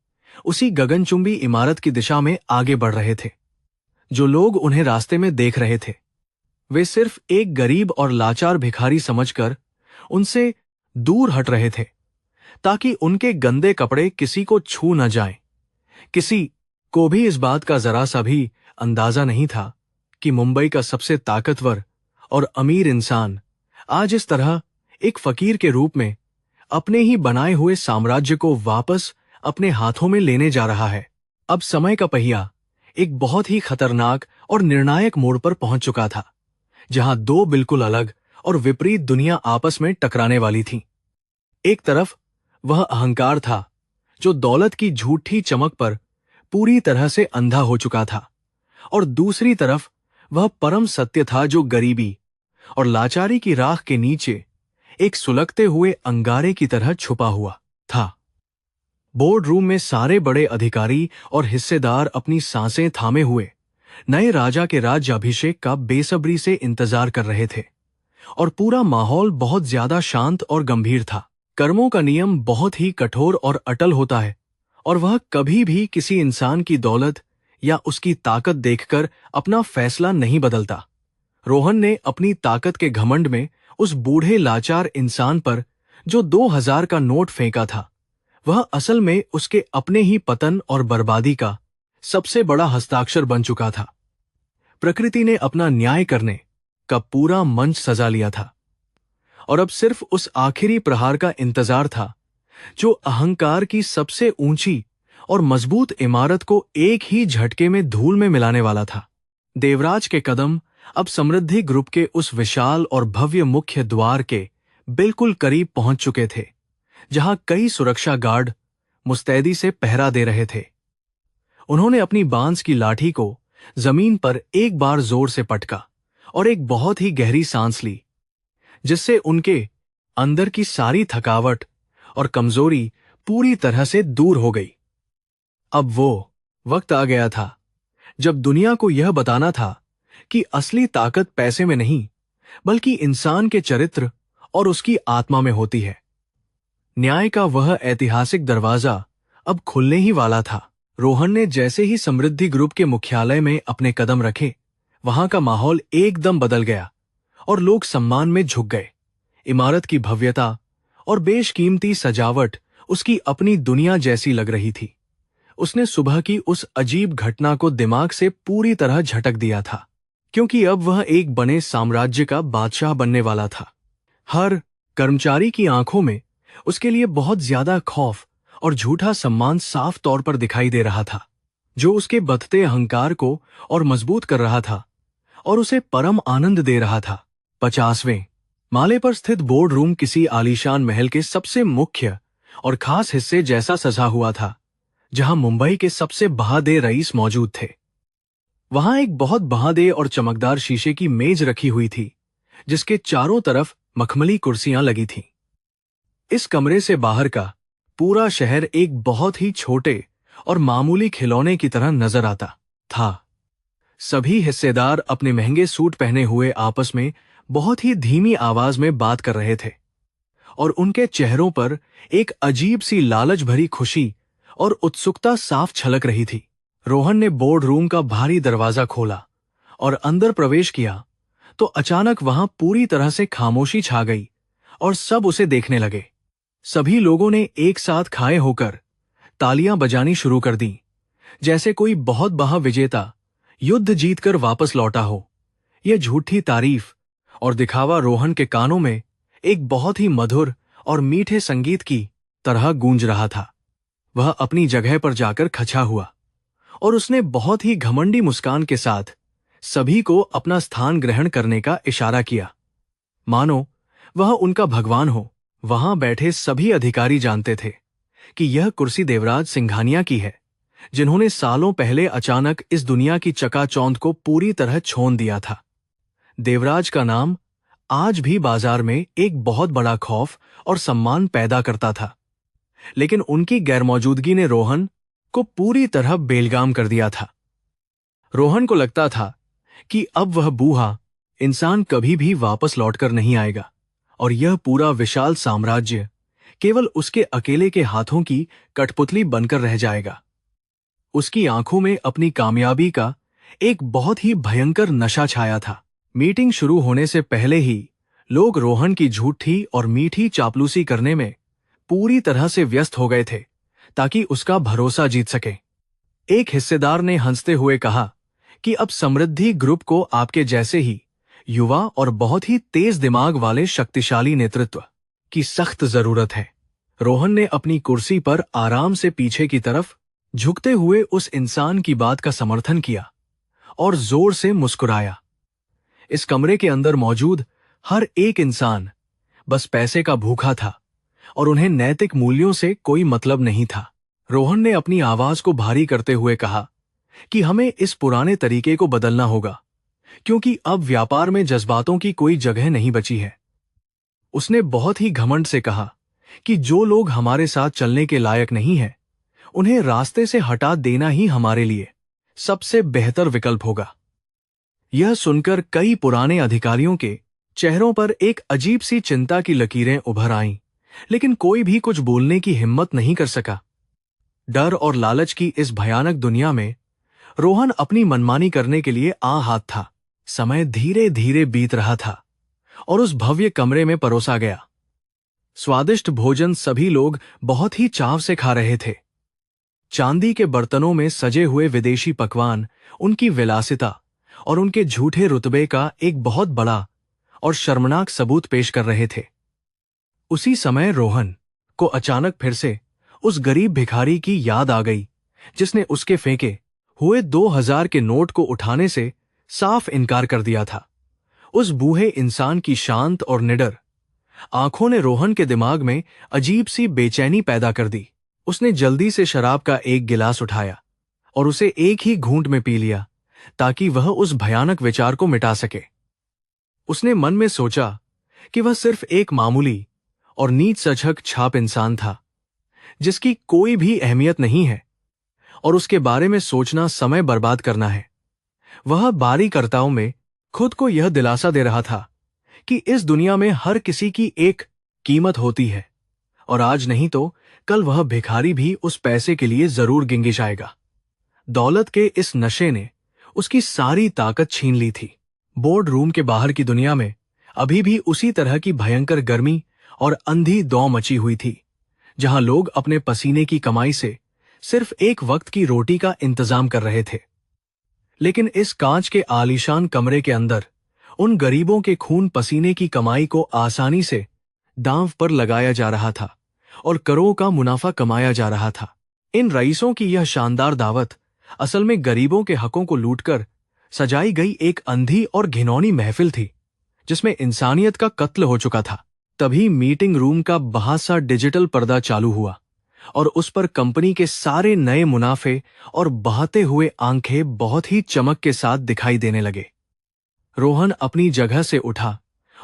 उसी गगनचुंबी इमारत की दिशा में आगे बढ़ रहे थे। जो लोग उन्हें रास्ते में देख रहे थे, वे सिर्फ एक गरीब और लाचार भिखारी समझकर उनसे दूर हट रहे थे, ताकि उनके गंदे कपड़े किसी को छू न जाएं। किसी को भी इस बात का जरा सा भी अंदाजा नहीं था कि मुंबई का सबसे ताकतवर और अमीर इंसान आज इस तरह एक फकीर के रूप में अपने ही बनाए हुए साम्राज्य को वापस अपने हाथों में लेने जा रहा है। अब समय का पहिया एक बहुत ही खतरनाक और निर्णायक मोड़ पर पहुंच चुका था, जहां दो बिल्कुल अलग और विपरीत दुनिया आपस में टकराने वाली थी। एक तरफ वह अहंकार था जो दौलत की झूठी चमक पर पूरी तरह से अंधा हो चुका था, और दूसरी तरफ वह परम सत्य था जो गरीबी और लाचारी की राख के नीचे एक सुलगते हुए अंगारे की तरह छुपा हुआ था। बोर्ड रूम में सारे बड़े अधिकारी और हिस्सेदार अपनी सांसें थामे हुए नए राजा के राज्याभिषेक का बेसब्री से इंतजार कर रहे थे, और पूरा माहौल बहुत ज्यादा शांत और गंभीर था। कर्मों का नियम बहुत ही कठोर और अटल होता है, और वह कभी भी किसी इंसान की दौलत या उसकी ताकत देखकर अपना फैसला नहीं बदलता। रोहन ने अपनी ताकत के घमंड में उस बूढ़े लाचार इंसान पर जो 2000 का नोट फेंका था, वह असल में उसके अपने ही पतन और बर्बादी का सबसे बड़ा हस्ताक्षर बन चुका था। प्रकृति ने अपना न्याय करने का पूरा मंच सजा लिया था, और अब सिर्फ उस आखिरी प्रहार का इंतजार था जो अहंकार की सबसे ऊंची और मजबूत इमारत को एक ही झटके में धूल में मिलाने वाला था। देवराज के कदम अब समृद्धि ग्रुप के उस विशाल और भव्य मुख्य द्वार के बिल्कुल करीब पहुंच चुके थे, जहां कई सुरक्षा गार्ड मुस्तैदी से पहरा दे रहे थे। उन्होंने अपनी बांस की लाठी को जमीन पर एक बार जोर से पटका और एक बहुत ही गहरी सांस ली, जिससे उनके अंदर की सारी थकावट और कमजोरी पूरी तरह से दूर हो गई। अब वो वक्त आ गया था जब दुनिया को यह बताना था कि असली ताकत पैसे में नहीं, बल्कि इंसान के चरित्र और उसकी आत्मा में होती है। न्याय का वह ऐतिहासिक दरवाजा अब खुलने ही वाला था। रोहन ने जैसे ही समृद्धि ग्रुप के मुख्यालय में अपने कदम रखे, वहां का माहौल एकदम बदल गया और लोग सम्मान में झुक गए। इमारत की भव्यता और बेशकीमती सजावट उसकी अपनी दुनिया जैसी लग रही थी। उसने सुबह की उस अजीब घटना को दिमाग से पूरी तरह झटक दिया था, क्योंकि अब वह एक बने साम्राज्य का बादशाह बनने वाला था। हर कर्मचारी की आंखों में उसके लिए बहुत ज्यादा खौफ और झूठा सम्मान साफ तौर पर दिखाई दे रहा था, जो उसके बढ़ते अहंकार को और मजबूत कर रहा था और उसे परम आनंद दे रहा था। 50वें माले पर स्थित बोर्ड रूम किसी आलीशान महल के सबसे मुख्य और खास हिस्से जैसा सजा हुआ था, जहां मुंबई के सबसे बहादे रईस मौजूद थे। वहां एक बहुत बहादे और चमकदार शीशे की मेज रखी हुई थी, जिसके चारों तरफ मखमली कुर्सियां लगी थीं। इस कमरे से बाहर का पूरा शहर एक बहुत ही छोटे और मामूली खिलौने की तरह नजर आता था। सभी हिस्सेदार अपने महंगे सूट पहने हुए आपस में बहुत ही धीमी आवाज में बात कर रहे थे, और उनके चेहरों पर एक अजीब सी लालच भरी खुशी और उत्सुकता साफ छलक रही थी। रोहन ने बोर्ड रूम का भारी दरवाजा खोला और अंदर प्रवेश किया, तो अचानक वहां पूरी तरह से खामोशी छा गई और सब उसे देखने लगे। सभी लोगों ने एक साथ खड़े होकर तालियां बजानी शुरू कर दी, जैसे कोई बहुत बड़ा विजेता युद्ध जीतकर वापस लौटा हो। यह झूठी तारीफ और दिखावा रोहन के कानों में एक बहुत ही मधुर और मीठे संगीत की तरह गूंज रहा था। वह अपनी जगह पर जाकर खचा हुआ और उसने बहुत ही घमंडी मुस्कान के साथ सभी को अपना स्थान ग्रहण करने का इशारा किया, मानो वह उनका भगवान हो। वहां बैठे सभी अधिकारी जानते थे कि यह कुर्सी देवराज सिंघानिया की है, जिन्होंने सालों पहले अचानक इस दुनिया की चकाचौंध को पूरी तरह छोड़ दिया था। देवराज का नाम आज भी बाजार में एक बहुत बड़ा खौफ और सम्मान पैदा करता था, लेकिन उनकी गैरमौजूदगी ने रोहन को पूरी तरह बेलगाम कर दिया था। रोहन को लगता था कि अब वह बूढ़ा इंसान कभी भी वापस लौटकर नहीं आएगा, और यह पूरा विशाल साम्राज्य केवल उसके अकेले के हाथों की कठपुतली बनकर रह जाएगा। उसकी आंखों में अपनी कामयाबी का एक बहुत ही भयंकर नशा छाया था। मीटिंग शुरू होने से पहले ही लोग रोहन की झूठी और मीठी चापलूसी करने में पूरी तरह से व्यस्त हो गए थे, ताकि उसका भरोसा जीत सके। एक हिस्सेदार ने हंसते हुए कहा कि अब समृद्धि ग्रुप को आपके जैसे ही युवा और बहुत ही तेज दिमाग वाले शक्तिशाली नेतृत्व की सख्त जरूरत है। रोहन ने अपनी कुर्सी पर आराम से पीछे की तरफ झुकते हुए उस इंसान की बात का समर्थन किया और जोर से मुस्कुराया। इस कमरे के अंदर मौजूद हर एक इंसान बस पैसे का भूखा था और उन्हें नैतिक मूल्यों से कोई मतलब नहीं था। रोहन ने अपनी आवाज को भारी करते हुए कहा कि हमें इस पुराने तरीके को बदलना होगा, क्योंकि अब व्यापार में जज्बातों की कोई जगह नहीं बची है। उसने बहुत ही घमंड से कहा कि जो लोग हमारे साथ चलने के लायक नहीं हैं, उन्हें रास्ते से हटा देना ही हमारे लिए सबसे बेहतर विकल्प होगा। यह सुनकर कई पुराने अधिकारियों के चेहरों पर एक अजीब सी चिंता की लकीरें उभर आईं, लेकिन कोई भी कुछ बोलने की हिम्मत नहीं कर सका। डर और लालच की इस भयानक दुनिया में रोहन अपनी मनमानी करने के लिए हाथ था। समय धीरे धीरे बीत रहा था और उस भव्य कमरे में परोसा गया। स्वादिष्ट भोजन सभी लोग बहुत ही चाव से खा रहे थे। चांदी के बर्तनों में सजे हुए विदेशी पकवान उनकी विलासिता और उनके झूठे रुतबे का एक बहुत बड़ा और शर्मनाक सबूत पेश कर रहे थे। उसी समय रोहन को अचानक फिर से उस गरीब भिखारी की याद आ गई, जिसने उसके फेंके हुए 2000 के नोट को उठाने से साफ इनकार कर दिया था। उस बूढ़े इंसान की शांत और निडर आंखों ने रोहन के दिमाग में अजीब सी बेचैनी पैदा कर दी। उसने जल्दी से शराब का एक गिलास उठाया और उसे एक ही घूंट में पी लिया, ताकि वह उस भयानक विचार को मिटा सके। उसने मन में सोचा कि वह सिर्फ एक मामूली और नीच सचक छाप इंसान था, जिसकी कोई भी अहमियत नहीं है और उसके बारे में सोचना समय बर्बाद करना है। वह बारीकर्ताओं में खुद को यह दिलासा दे रहा था कि इस दुनिया में हर किसी की एक कीमत होती है और आज नहीं तो कल वह भिखारी भी उस पैसे के लिए जरूर गिंगिशाएगा। दौलत के इस नशे ने उसकी सारी ताकत छीन ली थी। बोर्ड रूम के बाहर की दुनिया में अभी भी उसी तरह की भयंकर गर्मी और अंधी दौ मची हुई थी, जहां लोग अपने पसीने की कमाई से सिर्फ एक वक्त की रोटी का इंतजाम कर रहे थे। लेकिन इस कांच के आलीशान कमरे के अंदर उन गरीबों के खून पसीने की कमाई को आसानी से दांव पर लगाया जा रहा था और करोड़ों का मुनाफा कमाया जा रहा था। इन रईसों की यह शानदार दावत असल में गरीबों के हकों को लूटकर सजाई गई एक अंधी और घिनौनी महफिल थी, जिसमें इंसानियत का कत्ल हो चुका था। तभी मीटिंग रूम का बहासा डिजिटल पर्दा चालू हुआ और उस पर कंपनी के सारे नए मुनाफे और बहते हुए आंखें बहुत ही चमक के साथ दिखाई देने लगे। रोहन अपनी जगह से उठा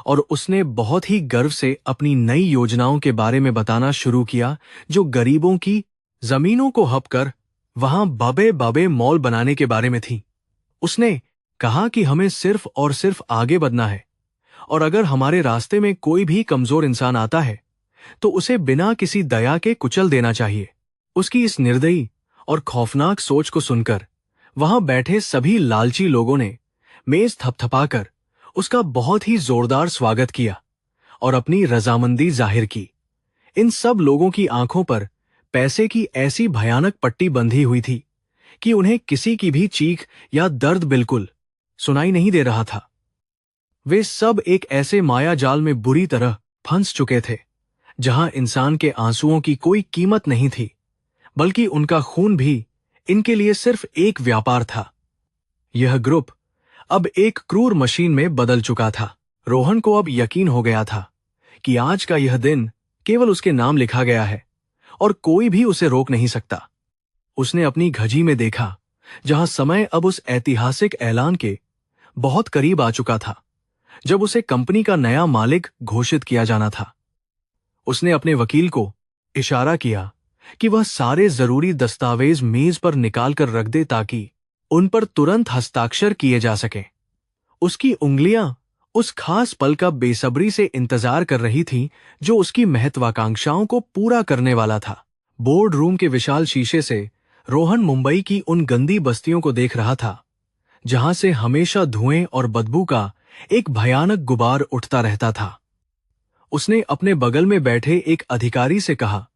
और उसने बहुत ही गर्व से अपनी नई योजनाओं के बारे में बताना शुरू किया, जो गरीबों की जमीनों को हड़प कर वहां बड़े बड़े मॉल बनाने के बारे में थी। उसने कहा कि हमें सिर्फ और सिर्फ आगे बढ़ना है और अगर हमारे रास्ते में कोई भी कमजोर इंसान आता है तो उसे बिना किसी दया के कुचल देना चाहिए। उसकी इस निर्दयी और खौफनाक सोच को सुनकर वहां बैठे सभी लालची लोगों ने मेज थपथपाकर उसका बहुत ही जोरदार स्वागत किया और अपनी रजामंदी जाहिर की। इन सब लोगों की आंखों पर पैसे की ऐसी भयानक पट्टी बंधी हुई थी कि उन्हें किसी की भी चीख या दर्द बिल्कुल सुनाई नहीं दे रहा था। वे सब एक ऐसे माया जाल में बुरी तरह फंस चुके थे, जहां इंसान के आंसुओं की कोई कीमत नहीं थी, बल्कि उनका खून भी इनके लिए सिर्फ एक व्यापार था। यह ग्रुप अब एक क्रूर मशीन में बदल चुका था। रोहन को अब यकीन हो गया था कि आज का यह दिन केवल उसके नाम लिखा गया है और कोई भी उसे रोक नहीं सकता। उसने अपनी घड़ी में देखा, जहां समय अब उस ऐतिहासिक ऐलान के बहुत करीब आ चुका था, जब उसे कंपनी का नया मालिक घोषित किया जाना था। उसने अपने वकील को इशारा किया कि वह सारे जरूरी दस्तावेज मेज पर निकाल कर रख दे, ताकि उन पर तुरंत हस्ताक्षर किए जा सके। उसकी उंगलियां उस खास पल का बेसब्री से इंतजार कर रही थीं, जो उसकी महत्वाकांक्षाओं को पूरा करने वाला था। बोर्ड रूम के विशाल शीशे से रोहन मुंबई की उन गंदी बस्तियों को देख रहा था, जहां से हमेशा धुएं और बदबू का एक भयानक गुबार उठता रहता था। उसने अपने बगल में बैठे एक अधिकारी से कहा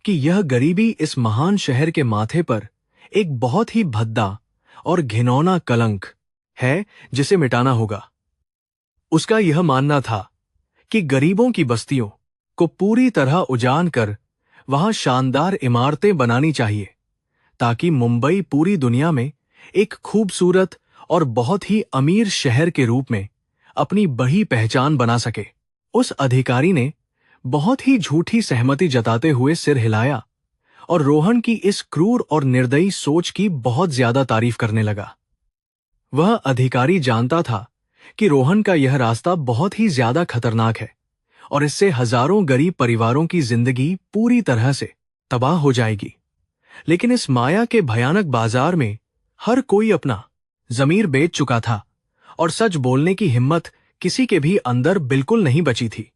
कि यह गरीबी इस महान शहर के माथे पर एक बहुत ही भद्दा और घिनौना कलंक है, जिसे मिटाना होगा। उसका यह मानना था कि गरीबों की बस्तियों को पूरी तरह उजान कर वहां शानदार इमारतें बनानी चाहिए, ताकि मुंबई पूरी दुनिया में एक खूबसूरत और बहुत ही अमीर शहर के रूप में अपनी बड़ी पहचान बना सके। उस अधिकारी ने बहुत ही झूठी सहमति जताते हुए सिर हिलाया और रोहन की इस क्रूर और निर्दयी सोच की बहुत ज्यादा तारीफ करने लगा। वह अधिकारी जानता था कि रोहन का यह रास्ता बहुत ही ज्यादा खतरनाक है और इससे हजारों गरीब परिवारों की जिंदगी पूरी तरह से तबाह हो जाएगी। लेकिन इस माया के भयानक बाजार में हर कोई अपना जमीर बेच चुका था और सच बोलने की हिम्मत किसी के भी अंदर बिल्कुल नहीं बची थी।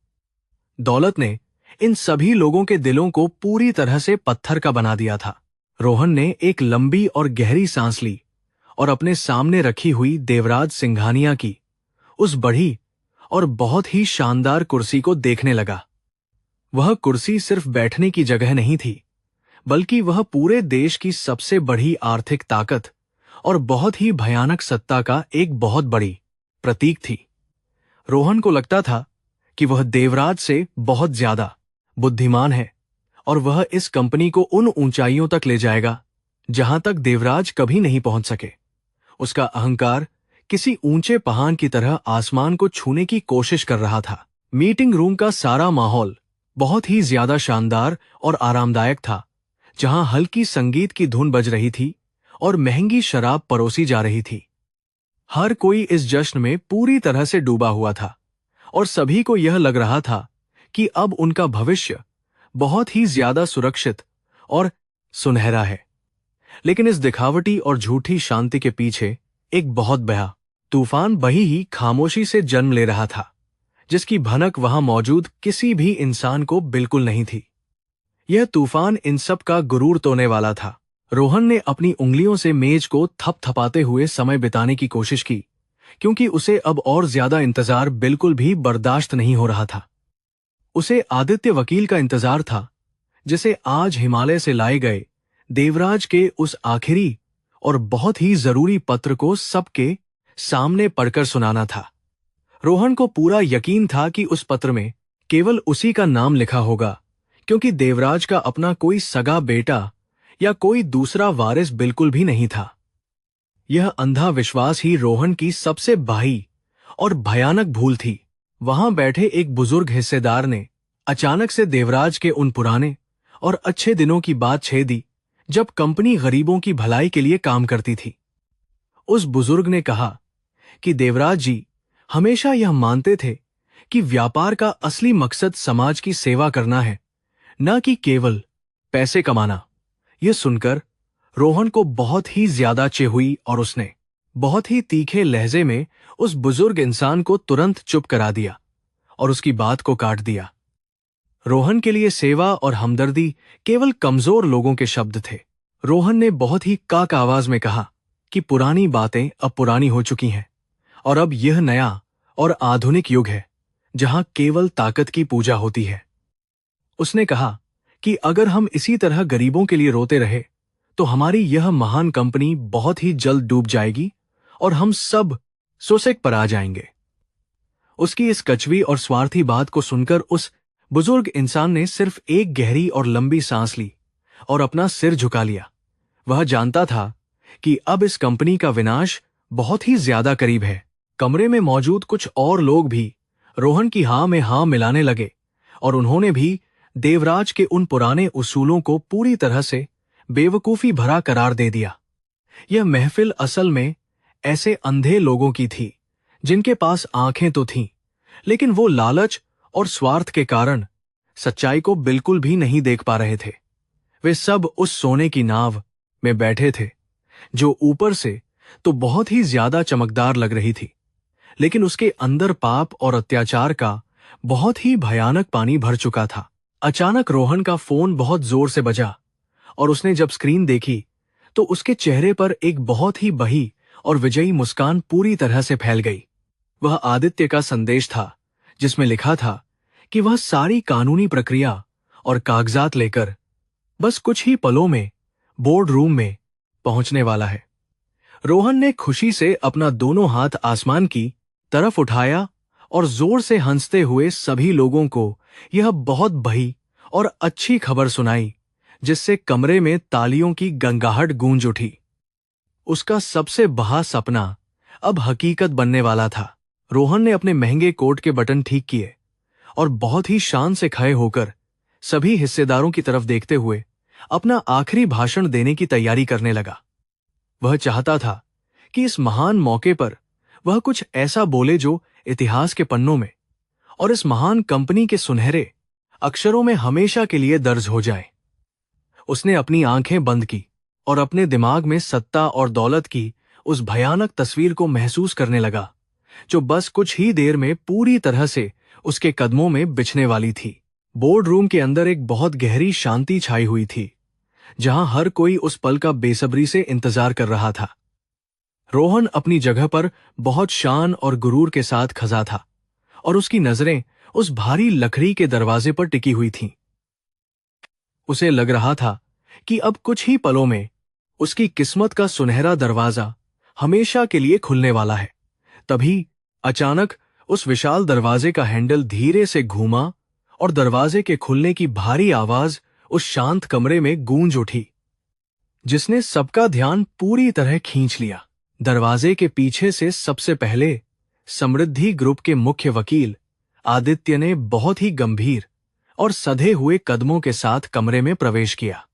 दौलत ने इन सभी लोगों के दिलों को पूरी तरह से पत्थर का बना दिया था। रोहन ने एक लंबी और गहरी सांस ली और अपने सामने रखी हुई देवराज सिंघानिया की उस बड़ी और बहुत ही शानदार कुर्सी को देखने लगा। वह कुर्सी सिर्फ बैठने की जगह नहीं थी, बल्कि वह पूरे देश की सबसे बड़ी आर्थिक ताकत और बहुत ही भयानक सत्ता का एक बहुत बड़ी प्रतीक थी। रोहन को लगता था कि वह देवराज से बहुत ज्यादा बुद्धिमान है और वह इस कंपनी को उन ऊंचाइयों तक ले जाएगा जहां तक देवराज कभी नहीं पहुंच सके। उसका अहंकार किसी ऊंचे पहाड़ की तरह आसमान को छूने की कोशिश कर रहा था। मीटिंग रूम का सारा माहौल बहुत ही ज्यादा शानदार और आरामदायक था, जहां हल्की संगीत की धुन बज रही थी और महंगी शराब परोसी जा रही थी। हर कोई इस जश्न में पूरी तरह से डूबा हुआ था और सभी को यह लग रहा था कि अब उनका भविष्य बहुत ही ज्यादा सुरक्षित और सुनहरा है। लेकिन इस दिखावटी और झूठी शांति के पीछे एक बहुत बड़ा तूफान बही ही खामोशी से जन्म ले रहा था, जिसकी भनक वहां मौजूद किसी भी इंसान को बिल्कुल नहीं थी। यह तूफान इन सब का गुरूर तोड़ने वाला था। रोहन ने अपनी उंगलियों से मेज को थपथपाते हुए समय बिताने की कोशिश की, क्योंकि उसे अब और ज्यादा इंतजार बिल्कुल भी बर्दाश्त नहीं हो रहा था। उसे आदित्य वकील का इंतजार था, जिसे आज हिमालय से लाए गए देवराज के उस आखिरी और बहुत ही जरूरी पत्र को सबके सामने पढ़कर सुनाना था। रोहन को पूरा यकीन था कि उस पत्र में केवल उसी का नाम लिखा होगा, क्योंकि देवराज का अपना कोई सगा बेटा या कोई दूसरा वारिस बिल्कुल भी नहीं था। यह अंधा विश्वास ही रोहन की सबसे बाही और भयानक भूल थी। वहां बैठे एक बुजुर्ग हिस्सेदार ने अचानक से देवराज के उन पुराने और अच्छे दिनों की बात छेड़ दी, जब कंपनी गरीबों की भलाई के लिए काम करती थी। उस बुजुर्ग ने कहा कि देवराज जी हमेशा यह मानते थे कि व्यापार का असली मकसद समाज की सेवा करना है, न कि केवल पैसे कमाना। यह सुनकर रोहन को बहुत ही ज्यादा चिढ़ हुई और उसने बहुत ही तीखे लहजे में उस बुजुर्ग इंसान को तुरंत चुप करा दिया और उसकी बात को काट दिया। रोहन के लिए सेवा और हमदर्दी केवल कमजोर लोगों के शब्द थे। रोहन ने बहुत ही काक आवाज में कहा कि पुरानी बातें अब पुरानी हो चुकी हैं और अब यह नया और आधुनिक युग है, जहां केवल ताकत की पूजा होती है। उसने कहा कि अगर हम इसी तरह गरीबों के लिए रोते रहे तो हमारी यह महान कंपनी बहुत ही जल्द डूब जाएगी और हम सब सोसेक पर आ जाएंगे। उसकी इस कचवी और स्वार्थी बात को सुनकर उस बुजुर्ग इंसान ने सिर्फ एक गहरी और लंबी सांस ली और अपना सिर झुका लिया। वह जानता था कि अब इस कंपनी का विनाश बहुत ही ज्यादा करीब है। कमरे में मौजूद कुछ और लोग भी रोहन की हाँ में हाँ मिलाने लगे और उन्होंने भी देवराज के उन पुराने उसूलों को पूरी तरह से बेवकूफी भरा करार दे दिया। यह महफिल असल में ऐसे अंधे लोगों की थी जिनके पास आंखें तो थीं, लेकिन वो लालच और स्वार्थ के कारण सच्चाई को बिल्कुल भी नहीं देख पा रहे थे। वे सब उस सोने की नाव में बैठे थे जो ऊपर से तो बहुत ही ज्यादा चमकदार लग रही थी, लेकिन उसके अंदर पाप और अत्याचार का बहुत ही भयानक पानी भर चुका था। अचानक रोहन का फोन बहुत जोर से बजा और उसने जब स्क्रीन देखी तो उसके चेहरे पर एक बहुत ही बही और विजयी मुस्कान पूरी तरह से फैल गई। वह आदित्य का संदेश था, जिसमें लिखा था कि वह सारी कानूनी प्रक्रिया और कागजात लेकर बस कुछ ही पलों में बोर्ड रूम में पहुंचने वाला है। रोहन ने खुशी से अपना दोनों हाथ आसमान की तरफ उठाया और जोर से हंसते हुए सभी लोगों को यह बहुत बड़ी और अच्छी खबर सुनाई, जिससे कमरे में तालियों की गंगाहट गूंज उठी। उसका सबसे बड़ा सपना अब हकीकत बनने वाला था। रोहन ने अपने महंगे कोट के बटन ठीक किए और बहुत ही शान से खड़े होकर सभी हिस्सेदारों की तरफ देखते हुए अपना आखिरी भाषण देने की तैयारी करने लगा। वह चाहता था कि इस महान मौके पर वह कुछ ऐसा बोले जो इतिहास के पन्नों में और इस महान कंपनी के सुनहरे अक्षरों में हमेशा के लिए दर्ज हो जाए। उसने अपनी आंखें बंद की और अपने दिमाग में सत्ता और दौलत की उस भयानक तस्वीर को महसूस करने लगा, जो बस कुछ ही देर में पूरी तरह से उसके कदमों में बिछने वाली थी। बोर्ड रूम के अंदर एक बहुत गहरी शांति छाई हुई थी, जहां हर कोई उस पल का बेसब्री से इंतजार कर रहा था। रोहन अपनी जगह पर बहुत शान और गुरूर के साथ खड़ा था और उसकी नजरें उस भारी लकड़ी के दरवाजे पर टिकी हुई थीं। उसे लग रहा था कि अब कुछ ही पलों में उसकी किस्मत का सुनहरा दरवाजा हमेशा के लिए खुलने वाला है। तभी अचानक उस विशाल दरवाजे का हैंडल धीरे से घूमा और दरवाजे के खुलने की भारी आवाज उस शांत कमरे में गूंज उठी, जिसने सबका ध्यान पूरी तरह खींच लिया। दरवाजे के पीछे से सबसे पहले समृद्धि ग्रुप के मुख्य वकील आदित्य ने बहुत ही गंभीर और सधे हुए कदमों के साथ कमरे में प्रवेश किया।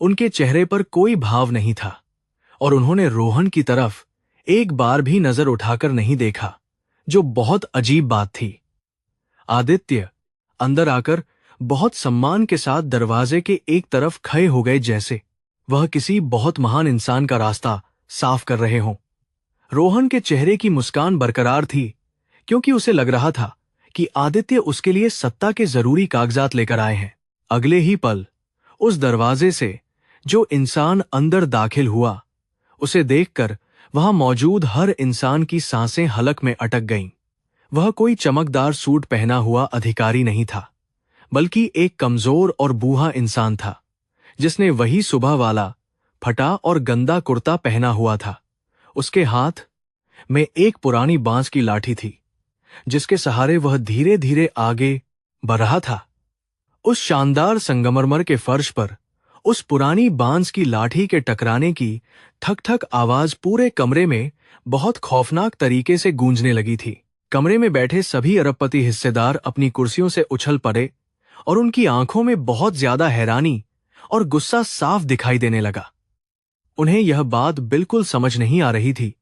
उनके चेहरे पर कोई भाव नहीं था और उन्होंने रोहन की तरफ एक बार भी नजर उठाकर नहीं देखा, जो बहुत अजीब बात थी। आदित्य अंदर आकर बहुत सम्मान के साथ दरवाजे के एक तरफ खड़े हो गए, जैसे वह किसी बहुत महान इंसान का रास्ता साफ कर रहे हों। रोहन के चेहरे की मुस्कान बरकरार थी, क्योंकि उसे लग रहा था कि आदित्य उसके लिए सत्ता के जरूरी कागजात लेकर आए हैं। अगले ही पल उस दरवाजे से जो इंसान अंदर दाखिल हुआ, उसे देखकर वहां मौजूद हर इंसान की सांसें हलक में अटक गईं। वह कोई चमकदार सूट पहना हुआ अधिकारी नहीं था, बल्कि एक कमजोर और बूढ़ा इंसान था, जिसने वही सुबह वाला फटा और गंदा कुर्ता पहना हुआ था। उसके हाथ में एक पुरानी बांस की लाठी थी, जिसके सहारे वह धीरे धीरे आगे बढ़ रहा था। उस शानदार संगमरमर के फर्श पर उस पुरानी बांस की लाठी के टकराने की ठक ठक आवाज पूरे कमरे में बहुत खौफनाक तरीके से गूंजने लगी थी। कमरे में बैठे सभी अरबपति हिस्सेदार अपनी कुर्सियों से उछल पड़े और उनकी आंखों में बहुत ज्यादा हैरानी और गुस्सा साफ दिखाई देने लगा। उन्हें यह बात बिल्कुल समझ नहीं आ रही थी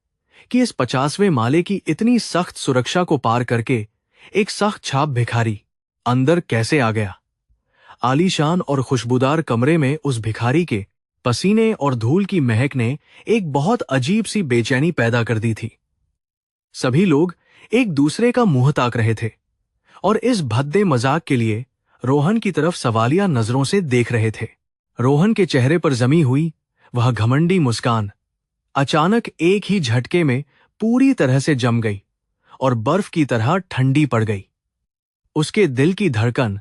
कि इस 50वें माले की इतनी सख्त सुरक्षा को पार करके एक सख्त छाप भिखारी अंदर कैसे आ गया। आलीशान और खुशबूदार कमरे में उस भिखारी के पसीने और धूल की महक ने एक बहुत अजीब सी बेचैनी पैदा कर दी थी। सभी लोग एक दूसरे का मुंह ताक रहे थे और इस भद्दे मजाक के लिए रोहन की तरफ सवालिया नजरों से देख रहे थे। रोहन के चेहरे पर जमी हुई वह घमंडी मुस्कान अचानक एक ही झटके में पूरी तरह से जम गई और बर्फ की तरह ठंडी पड़ गई। उसके दिल की धड़कन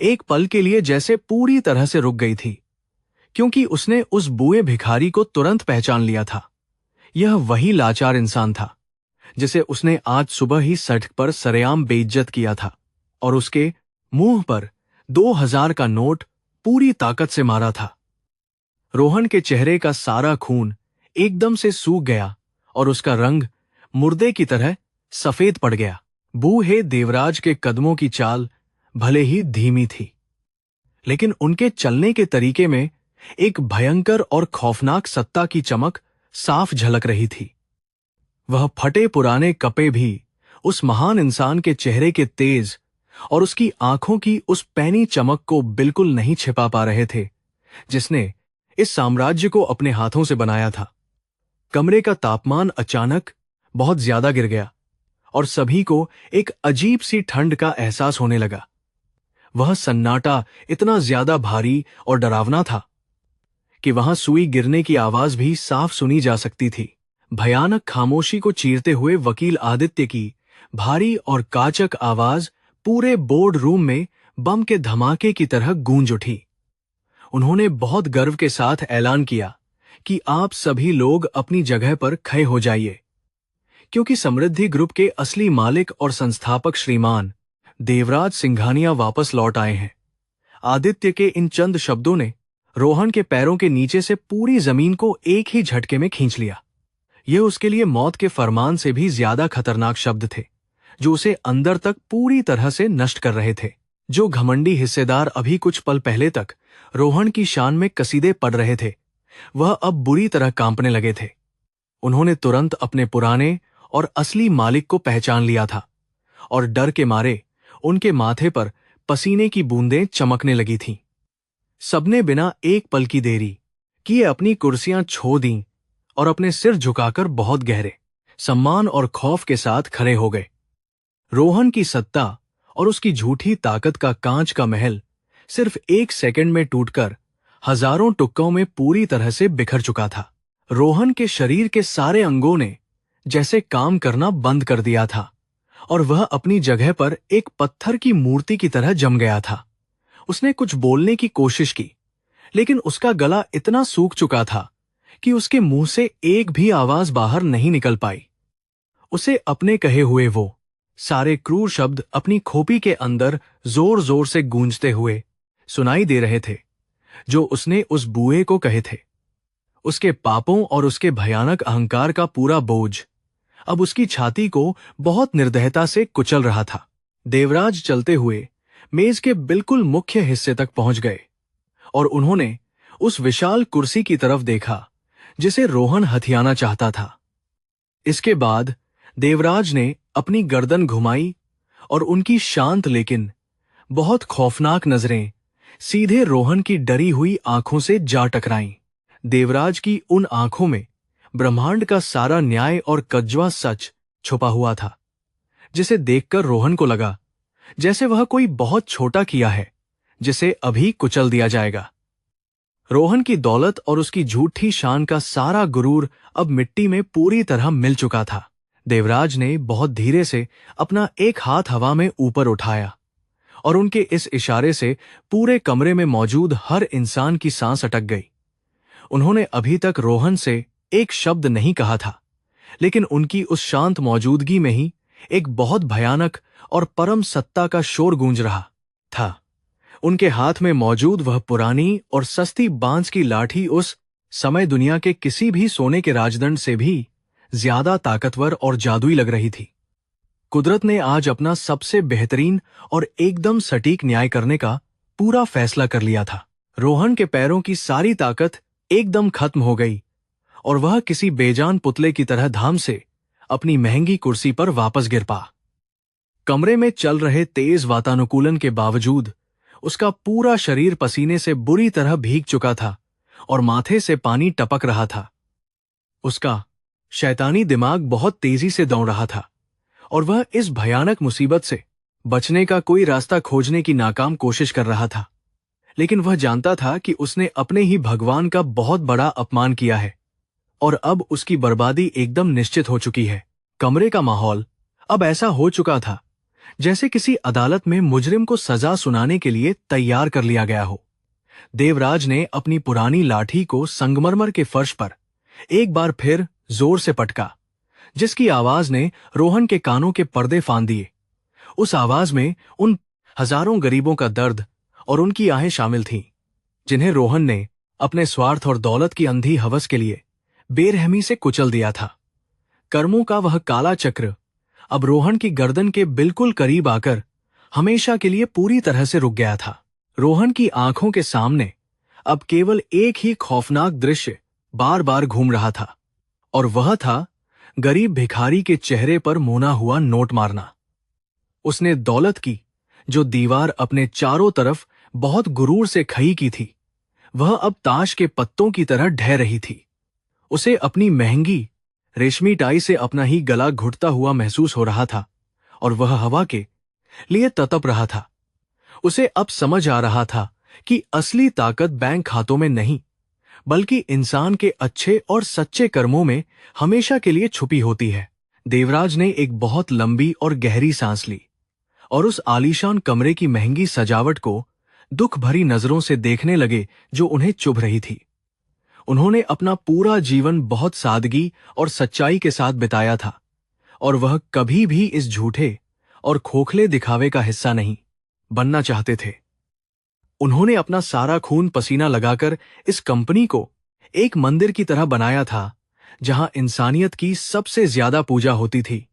एक पल के लिए जैसे पूरी तरह से रुक गई थी, क्योंकि उसने उस बूढ़े भिखारी को तुरंत पहचान लिया था। यह वही लाचार इंसान था जिसे उसने आज सुबह ही सड़क पर सरेआम बेइज्जत किया था और उसके मुंह पर 2000 का नोट पूरी ताकत से मारा था। रोहन के चेहरे का सारा खून एकदम से सूख गया और उसका रंग मुर्दे की तरह सफेद पड़ गया। बूढ़े देवराज के कदमों की चाल भले ही धीमी थी, लेकिन उनके चलने के तरीके में एक भयंकर और खौफनाक सत्ता की चमक साफ झलक रही थी। वह फटे पुराने कपड़े भी उस महान इंसान के चेहरे के तेज और उसकी आंखों की उस पैनी चमक को बिल्कुल नहीं छिपा पा रहे थे, जिसने इस साम्राज्य को अपने हाथों से बनाया था। कमरे का तापमान अचानक बहुत ज्यादा गिर गया और सभी को एक अजीब सी ठंड का एहसास होने लगा। वह सन्नाटा इतना ज्यादा भारी और डरावना था कि वहां सुई गिरने की आवाज भी साफ सुनी जा सकती थी। भयानक खामोशी को चीरते हुए वकील आदित्य की भारी और काचक आवाज पूरे बोर्ड रूम में बम के धमाके की तरह गूंज उठी। उन्होंने बहुत गर्व के साथ ऐलान किया कि आप सभी लोग अपनी जगह पर खड़े हो जाइए, क्योंकि समृद्धि ग्रुप के असली मालिक और संस्थापक श्रीमान देवराज सिंघानिया वापस लौट आए हैं। आदित्य के इन चंद शब्दों ने रोहन के पैरों के नीचे से पूरी जमीन को एक ही झटके में खींच लिया। ये उसके लिए मौत के फरमान से भी ज्यादा खतरनाक शब्द थे, जो उसे अंदर तक पूरी तरह से नष्ट कर रहे थे। जो घमंडी हिस्सेदार अभी कुछ पल पहले तक रोहन की शान में कसीदे पड़ रहे थे, वह अब बुरी तरह कांपने लगे थे। उन्होंने तुरंत अपने पुराने और असली मालिक को पहचान लिया था और डर के मारे उनके माथे पर पसीने की बूंदें चमकने लगी थीं। सबने बिना एक पल की देरी किए अपनी कुर्सियां छोड़ दीं और अपने सिर झुकाकर बहुत गहरे सम्मान और खौफ के साथ खड़े हो गए। रोहन की सत्ता और उसकी झूठी ताकत का कांच का महल सिर्फ एक सेकंड में टूटकर हजारों टुकड़ों में पूरी तरह से बिखर चुका था। रोहन के शरीर के सारे अंगों ने जैसे काम करना बंद कर दिया था और वह अपनी जगह पर एक पत्थर की मूर्ति की तरह जम गया था। उसने कुछ बोलने की कोशिश की, लेकिन उसका गला इतना सूख चुका था कि उसके मुंह से एक भी आवाज बाहर नहीं निकल पाई। उसे अपने कहे हुए वो सारे क्रूर शब्द अपनी खोपड़ी के अंदर जोर जोर से गूंजते हुए सुनाई दे रहे थे, जो उसने उस बूए को कहे थे। उसके पापों और उसके भयानक अहंकार का पूरा बोझ अब उसकी छाती को बहुत निर्दयता से कुचल रहा था। देवराज चलते हुए मेज के बिल्कुल मुख्य हिस्से तक पहुंच गए और उन्होंने उस विशाल कुर्सी की तरफ देखा जिसे रोहन हथियाना चाहता था। इसके बाद देवराज ने अपनी गर्दन घुमाई और उनकी शांत लेकिन बहुत खौफनाक नजरें सीधे रोहन की डरी हुई आंखों से जा टकराईं। देवराज की उन आंखों में ब्रह्मांड का सारा न्याय और कज्वा सच छुपा हुआ था, जिसे देखकर रोहन को लगा जैसे वह कोई बहुत छोटा किया है जिसे अभी कुचल दिया जाएगा। रोहन की दौलत और उसकी झूठी शान का सारा गुरूर अब मिट्टी में पूरी तरह मिल चुका था। देवराज ने बहुत धीरे से अपना एक हाथ हवा में ऊपर उठाया और उनके इस इशारे से पूरे कमरे में मौजूद हर इंसान की सांस अटक गई। उन्होंने अभी तक रोहन से एक शब्द नहीं कहा था, लेकिन उनकी उस शांत मौजूदगी में ही एक बहुत भयानक और परम सत्ता का शोर गूंज रहा था। उनके हाथ में मौजूद वह पुरानी और सस्ती बांस की लाठी उस समय दुनिया के किसी भी सोने के राजदंड से भी ज्यादा ताकतवर और जादुई लग रही थी। कुदरत ने आज अपना सबसे बेहतरीन और एकदम सटीक न्याय करने का पूरा फैसला कर लिया था। रोहन के पैरों की सारी ताकत एकदम खत्म हो गई और वह किसी बेजान पुतले की तरह धाम से अपनी महंगी कुर्सी पर वापस गिर पा। कमरे में चल रहे तेज वातानुकूलन के बावजूद उसका पूरा शरीर पसीने से बुरी तरह भीग चुका था और माथे से पानी टपक रहा था। उसका शैतानी दिमाग बहुत तेजी से दौड़ रहा था और वह इस भयानक मुसीबत से बचने का कोई रास्ता खोजने की नाकाम कोशिश कर रहा था। लेकिन वह जानता था कि उसने अपने ही भगवान का बहुत बड़ा अपमान किया है और अब उसकी बर्बादी एकदम निश्चित हो चुकी है। कमरे का माहौल अब ऐसा हो चुका था जैसे किसी अदालत में मुजरिम को सजा सुनाने के लिए तैयार कर लिया गया हो। देवराज ने अपनी पुरानी लाठी को संगमरमर के फर्श पर एक बार फिर जोर से पटका, जिसकी आवाज ने रोहन के कानों के पर्दे फांद दिए। उस आवाज में उन हजारों गरीबों का दर्द और उनकी आहें शामिल थीं, जिन्हें रोहन ने अपने स्वार्थ और दौलत की अंधी हवस के लिए बेरहमी से कुचल दिया था। कर्मों का वह काला चक्र अब रोहन की गर्दन के बिल्कुल करीब आकर हमेशा के लिए पूरी तरह से रुक गया था। रोहन की आंखों के सामने अब केवल एक ही खौफनाक दृश्य बार बार घूम रहा था, और वह था गरीब भिखारी के चेहरे पर मुना हुआ नोट मारना। उसने दौलत की जो दीवार अपने चारों तरफ बहुत गुरूर से खई की थी, वह अब ताश के पत्तों की तरह ढह रही थी। उसे अपनी महंगी रेशमी टाई से अपना ही गला घुटता हुआ महसूस हो रहा था और वह हवा के लिए तड़प रहा था। उसे अब समझ आ रहा था कि असली ताकत बैंक खातों में नहीं, बल्कि इंसान के अच्छे और सच्चे कर्मों में हमेशा के लिए छुपी होती है। देवराज ने एक बहुत लंबी और गहरी सांस ली और उस आलीशान कमरे की महंगी सजावट को दुख भरी नजरों से देखने लगे जो उन्हें चुभ रही थी। उन्होंने अपना पूरा जीवन बहुत सादगी और सच्चाई के साथ बिताया था, और वह कभी भी इस झूठे और खोखले दिखावे का हिस्सा नहीं बनना चाहते थे। उन्होंने अपना सारा खून पसीना लगाकर इस कंपनी को एक मंदिर की तरह बनाया था, जहां इंसानियत की सबसे ज्यादा पूजा होती थी।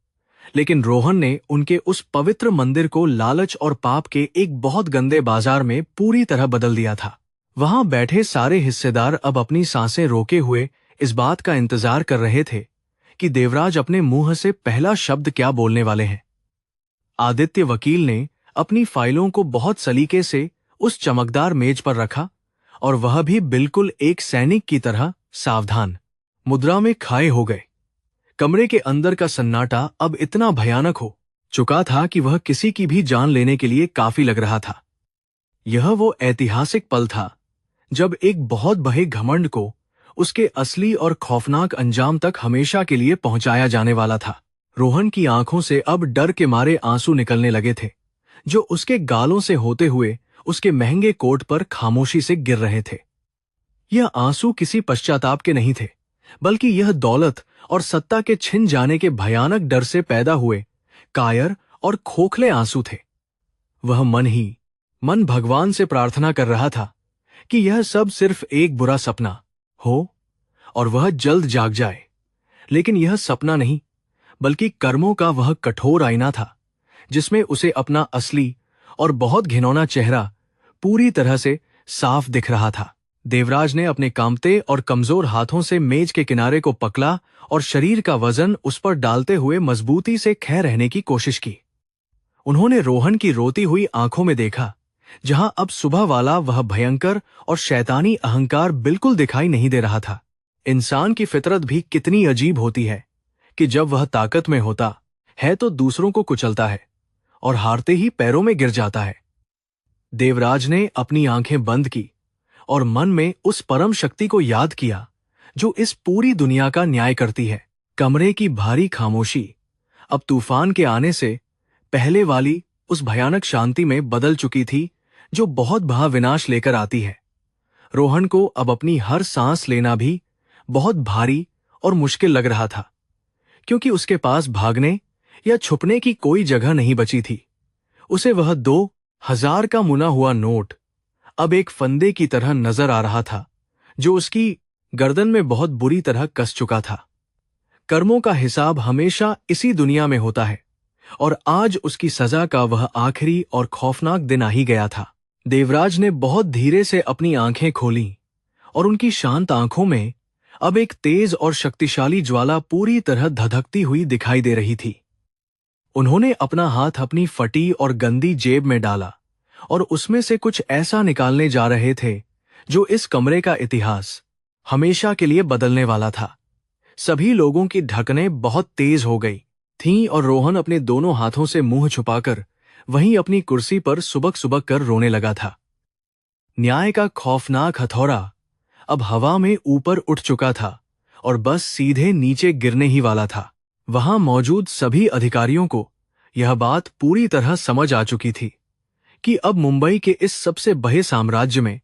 लेकिन रोहन ने उनके उस पवित्र मंदिर को लालच और पाप के एक बहुत गंदे बाजार में पूरी तरह बदल दिया था। वहां बैठे सारे हिस्सेदार अब अपनी सांसें रोके हुए इस बात का इंतजार कर रहे थे कि देवराज अपने मुंह से पहला शब्द क्या बोलने वाले हैं। आदित्य वकील ने अपनी फाइलों को बहुत सलीके से उस चमकदार मेज पर रखा, और वह भी बिल्कुल एक सैनिक की तरह सावधान मुद्रा में खाए हो गए। कमरे के अंदर का सन्नाटा अब इतना भयानक हो चुका था कि वह किसी की भी जान लेने के लिए काफी लग रहा था। यह वो ऐतिहासिक पल था जब एक बहुत बड़े घमंड को उसके असली और खौफनाक अंजाम तक हमेशा के लिए पहुंचाया जाने वाला था। रोहन की आंखों से अब डर के मारे आंसू निकलने लगे थे, जो उसके गालों से होते हुए उसके महंगे कोट पर खामोशी से गिर रहे थे। यह आंसू किसी पश्चाताप के नहीं थे, बल्कि यह दौलत और सत्ता के छिन जाने के भयानक डर से पैदा हुए कायर और खोखले आंसू थे। वह मन भगवान से प्रार्थना कर रहा था कि यह सब सिर्फ एक बुरा सपना हो और वह जल्द जाग जाए। लेकिन यह सपना नहीं, बल्कि कर्मों का वह कठोर आईना था, जिसमें उसे अपना असली और बहुत घिनौना चेहरा पूरी तरह से साफ दिख रहा था। देवराज ने अपने कांपते और कमजोर हाथों से मेज के किनारे को पकड़ा और शरीर का वजन उस पर डालते हुए मजबूती से खड़े रहने की कोशिश की। उन्होंने रोहन की रोती हुई आंखों में देखा, जहां अब सुबह वाला वह भयंकर और शैतानी अहंकार बिल्कुल दिखाई नहीं दे रहा था। इंसान की फितरत भी कितनी अजीब होती है कि जब वह ताकत में होता है तो दूसरों को कुचलता है और हारते ही पैरों में गिर जाता है। देवराज ने अपनी आंखें बंद की और मन में उस परम शक्ति को याद किया जो इस पूरी दुनिया का न्याय करती है। कमरे की भारी खामोशी अब तूफान के आने से पहले वाली उस भयानक शांति में बदल चुकी थी, जो बहुत बड़ा विनाश लेकर आती है। रोहन को अब अपनी हर सांस लेना भी बहुत भारी और मुश्किल लग रहा था, क्योंकि उसके पास भागने या छुपने की कोई जगह नहीं बची थी। उसे वह 2000 का मुना हुआ नोट अब एक फंदे की तरह नजर आ रहा था, जो उसकी गर्दन में बहुत बुरी तरह कस चुका था। कर्मों का हिसाब हमेशा इसी दुनिया में होता है, और आज उसकी सजा का वह आखिरी और खौफनाक दिन आ ही गया था। देवराज ने बहुत धीरे से अपनी आंखें खोलीं, और उनकी शांत आंखों में अब एक तेज और शक्तिशाली ज्वाला पूरी तरह धधकती हुई दिखाई दे रही थी। उन्होंने अपना हाथ अपनी फटी और गंदी जेब में डाला और उसमें से कुछ ऐसा निकालने जा रहे थे जो इस कमरे का इतिहास हमेशा के लिए बदलने वाला था। सभी लोगों की धड़कनें बहुत तेज हो गई थीं और रोहन अपने दोनों हाथों से मुंह छुपाकर वहीं अपनी कुर्सी पर सुबक सुबक कर रोने लगा था। न्याय का खौफनाक हथौड़ा अब हवा में ऊपर उठ चुका था और बस सीधे नीचे गिरने ही वाला था। वहां मौजूद सभी अधिकारियों को यह बात पूरी तरह समझ आ चुकी थी कि अब मुंबई के इस सबसे बड़े साम्राज्य में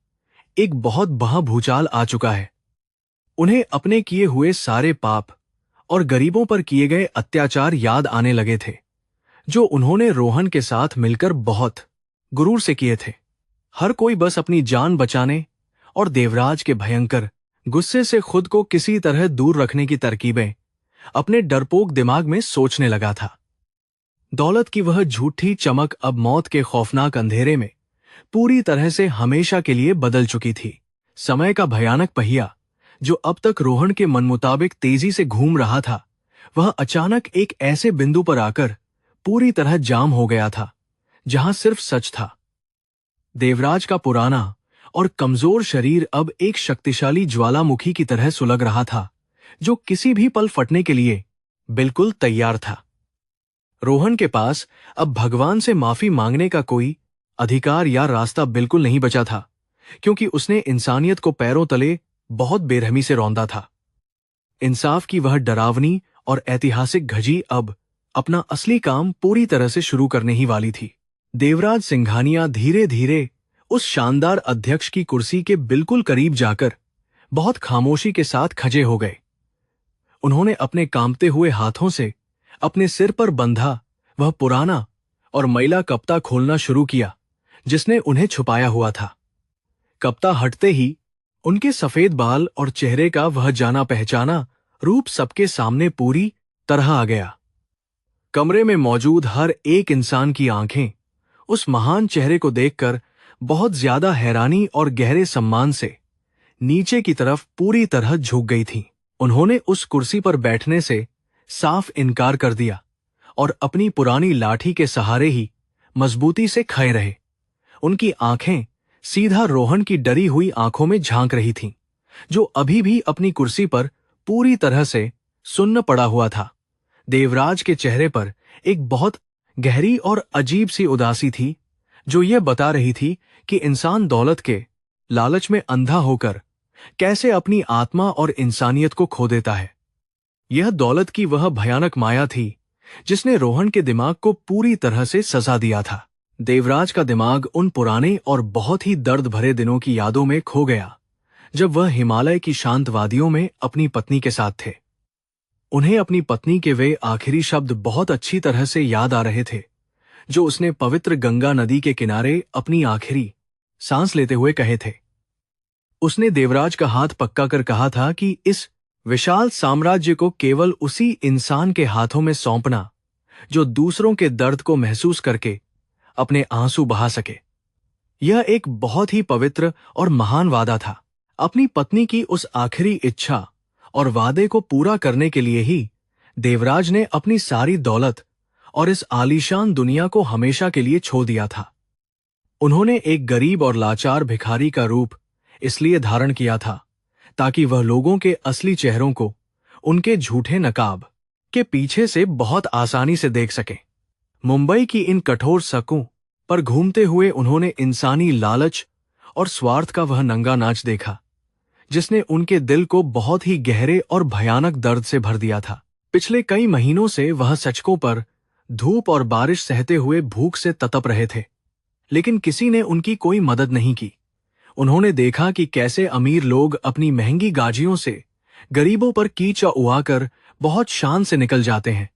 एक बहुत बड़ा भूचाल आ चुका है। उन्हें अपने किए हुए सारे पाप और गरीबों पर किए गए अत्याचार याद आने लगे थे, जो उन्होंने रोहन के साथ मिलकर बहुत गुरूर से किए थे। हर कोई बस अपनी जान बचाने और देवराज के भयंकर गुस्से से खुद को किसी तरह दूर रखने की तरकीबें अपने डरपोक दिमाग में सोचने लगा था। दौलत की वह झूठी चमक अब मौत के खौफनाक अंधेरे में पूरी तरह से हमेशा के लिए बदल चुकी थी। समय का भयानक पहिया, जो अब तक रोहन के मन मुताबिक तेजी से घूम रहा था, वह अचानक एक ऐसे बिंदु पर आकर पूरी तरह जाम हो गया था जहां सिर्फ सच था। देवराज का पुराना और कमजोर शरीर अब एक शक्तिशाली ज्वालामुखी की तरह सुलग रहा था, जो किसी भी पल फटने के लिए बिल्कुल तैयार था। रोहन के पास अब भगवान से माफी मांगने का कोई अधिकार या रास्ता बिल्कुल नहीं बचा था, क्योंकि उसने इंसानियत को पैरों तले बहुत बेरहमी से रौंदा था। इंसाफ की वह डरावनी और ऐतिहासिक घजी अब अपना असली काम पूरी तरह से शुरू करने ही वाली थी। देवराज सिंघानिया धीरे धीरे उस शानदार अध्यक्ष की कुर्सी के बिल्कुल करीब जाकर बहुत खामोशी के साथ खड़े हो गए। उन्होंने अपने कांपते हुए हाथों से अपने सिर पर बंधा वह पुराना और मैला कप्ता खोलना शुरू किया जिसने उन्हें छुपाया हुआ था। कप्ता हटते ही उनके सफेद बाल और चेहरे का वह जाना पहचाना रूप सबके सामने पूरी तरह आ गया। कमरे में मौजूद हर एक इंसान की आंखें उस महान चेहरे को देखकर बहुत ज्यादा हैरानी और गहरे सम्मान से नीचे की तरफ पूरी तरह झुक गई थीं। उन्होंने उस कुर्सी पर बैठने से साफ इनकार कर दिया और अपनी पुरानी लाठी के सहारे ही मजबूती से खड़े रहे। उनकी आंखें सीधा रोहन की डरी हुई आंखों में झांक रही थीं, जो अभी भी अपनी कुर्सी पर पूरी तरह से सुन्न पड़ा हुआ था। देवराज के चेहरे पर एक बहुत गहरी और अजीब सी उदासी थी, जो यह बता रही थी कि इंसान दौलत के लालच में अंधा होकर कैसे अपनी आत्मा और इंसानियत को खो देता है। यह दौलत की वह भयानक माया थी जिसने रोहन के दिमाग को पूरी तरह से सजा दिया था। देवराज का दिमाग उन पुराने और बहुत ही दर्द भरे दिनों की यादों में खो गया, जब वह हिमालय की शांत वादियों में अपनी पत्नी के साथ थे। उन्हें अपनी पत्नी के वे आखिरी शब्द बहुत अच्छी तरह से याद आ रहे थे, जो उसने पवित्र गंगा नदी के किनारे अपनी आखिरी सांस लेते हुए कहे थे। उसने देवराज का हाथ पक्का कर कहा था कि इस विशाल साम्राज्य को केवल उसी इंसान के हाथों में सौंपना जो दूसरों के दर्द को महसूस करके अपने आंसू बहा सके। यह एक बहुत ही पवित्र और महान वादा था। अपनी पत्नी की उस आखिरी इच्छा और वादे को पूरा करने के लिए ही देवराज ने अपनी सारी दौलत और इस आलीशान दुनिया को हमेशा के लिए छोड़ दिया था। उन्होंने एक गरीब और लाचार भिखारी का रूप इसलिए धारण किया था ताकि वह लोगों के असली चेहरों को उनके झूठे नकाब के पीछे से बहुत आसानी से देख सके। मुंबई की इन कठोर सड़कों पर घूमते हुए उन्होंने इंसानी लालच और स्वार्थ का वह नंगा नाच देखा, जिसने उनके दिल को बहुत ही गहरे और भयानक दर्द से भर दिया था। पिछले कई महीनों से वह सड़कों पर धूप और बारिश सहते हुए भूख से तड़प रहे थे, लेकिन किसी ने उनकी कोई मदद नहीं की। उन्होंने देखा कि कैसे अमीर लोग अपनी महंगी गाजियों से गरीबों पर कीचड़ उड़ाकर बहुत शान से निकल जाते हैं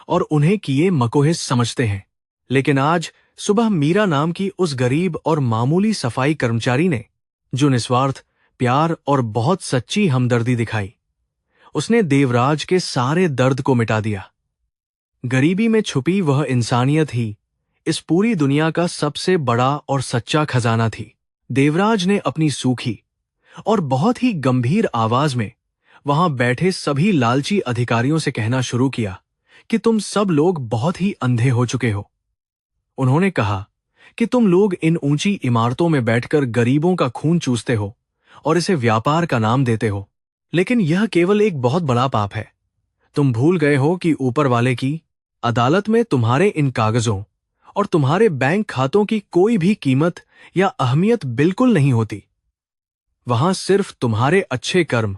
और उन्हें किए मकोहिस समझते हैं। लेकिन आज सुबह मीरा नाम की उस गरीब और मामूली सफाई कर्मचारी ने, जो निस्वार्थ प्यार और बहुत सच्ची हमदर्दी दिखाई, उसने देवराज के सारे दर्द को मिटा दिया। गरीबी में छुपी वह इंसानियत ही इस पूरी दुनिया का सबसे बड़ा और सच्चा खजाना थी। देवराज ने अपनी सूखी और बहुत ही गंभीर आवाज में वहां बैठे सभी लालची अधिकारियों से कहना शुरू किया कि तुम सब लोग बहुत ही अंधे हो चुके हो। उन्होंने कहा कि तुम लोग इन ऊंची इमारतों में बैठकर गरीबों का खून चूसते हो और इसे व्यापार का नाम देते हो, लेकिन यह केवल एक बहुत बड़ा पाप है। तुम भूल गए हो कि ऊपर वाले की अदालत में तुम्हारे इन कागजों और तुम्हारे बैंक खातों की कोई भी कीमत या अहमियत बिल्कुल नहीं होती। वहां सिर्फ तुम्हारे अच्छे कर्म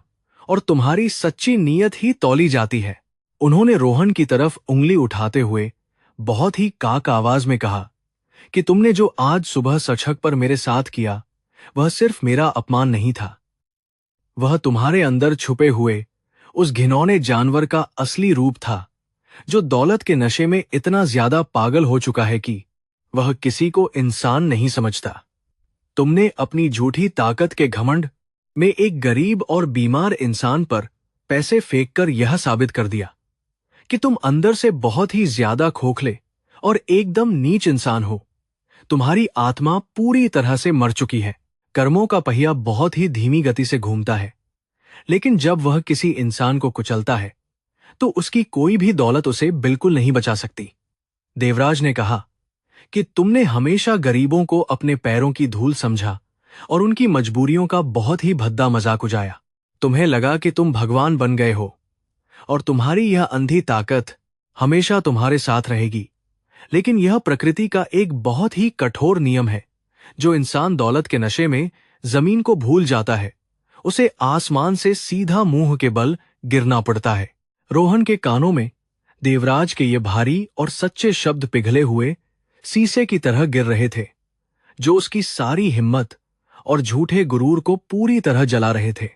और तुम्हारी सच्ची नीयत ही तौली जाती है। उन्होंने रोहन की तरफ उंगली उठाते हुए बहुत ही काक आवाज में कहा कि तुमने जो आज सुबह सड़क पर मेरे साथ किया, वह सिर्फ मेरा अपमान नहीं था। वह तुम्हारे अंदर छुपे हुए उस घिनौने जानवर का असली रूप था, जो दौलत के नशे में इतना ज्यादा पागल हो चुका है कि वह किसी को इंसान नहीं समझता। तुमने अपनी झूठी ताकत के घमंड में एक गरीब और बीमार इंसान पर पैसे फेंककर यह साबित कर दिया कि तुम अंदर से बहुत ही ज्यादा खोखले और एकदम नीच इंसान हो। तुम्हारी आत्मा पूरी तरह से मर चुकी है। कर्मों का पहिया बहुत ही धीमी गति से घूमता है, लेकिन जब वह किसी इंसान को कुचलता है तो उसकी कोई भी दौलत उसे बिल्कुल नहीं बचा सकती। देवराज ने कहा कि तुमने हमेशा गरीबों को अपने पैरों की धूल समझा और उनकी मजबूरियों का बहुत ही भद्दा मजाक उड़ाया। तुम्हें लगा कि तुम भगवान बन गए हो और तुम्हारी यह अंधी ताकत हमेशा तुम्हारे साथ रहेगी, लेकिन यह प्रकृति का एक बहुत ही कठोर नियम है। जो इंसान दौलत के नशे में जमीन को भूल जाता है, उसे आसमान से सीधा मुंह के बल गिरना पड़ता है। रोहन के कानों में देवराज के ये भारी और सच्चे शब्द पिघले हुए शीशे की तरह गिर रहे थे, जो उसकी सारी हिम्मत और झूठे गुरूर को पूरी तरह जला रहे थे।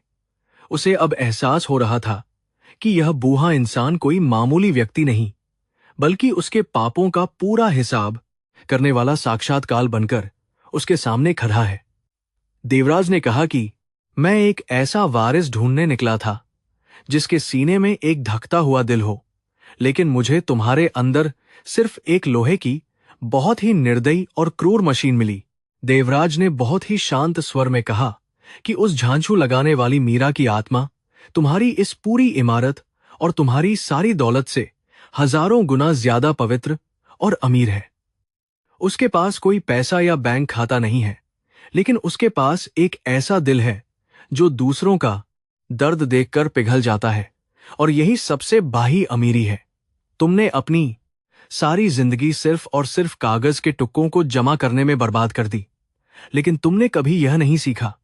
उसे अब एहसास हो रहा था कि यह बूढ़ा इंसान कोई मामूली व्यक्ति नहीं, बल्कि उसके पापों का पूरा हिसाब करने वाला साक्षात काल बनकर उसके सामने खड़ा है। देवराज ने कहा कि मैं एक ऐसा वारिस ढूंढने निकला था जिसके सीने में एक धकता हुआ दिल हो, लेकिन मुझे तुम्हारे अंदर सिर्फ एक लोहे की बहुत ही निर्दयी और क्रूर मशीन मिली। देवराज ने बहुत ही शांत स्वर में कहा कि उस झांझू लगाने वाली मीरा की आत्मा तुम्हारी इस पूरी इमारत और तुम्हारी सारी दौलत से हजारों गुना ज्यादा पवित्र और अमीर है। उसके पास कोई पैसा या बैंक खाता नहीं है, लेकिन उसके पास एक ऐसा दिल है जो दूसरों का दर्द देखकर पिघल जाता है, और यही सबसे बाही अमीरी है। तुमने अपनी सारी जिंदगी सिर्फ और सिर्फ कागज के टुक्कों को जमा करने में बर्बाद कर दी, लेकिन तुमने कभी यह नहीं सीखा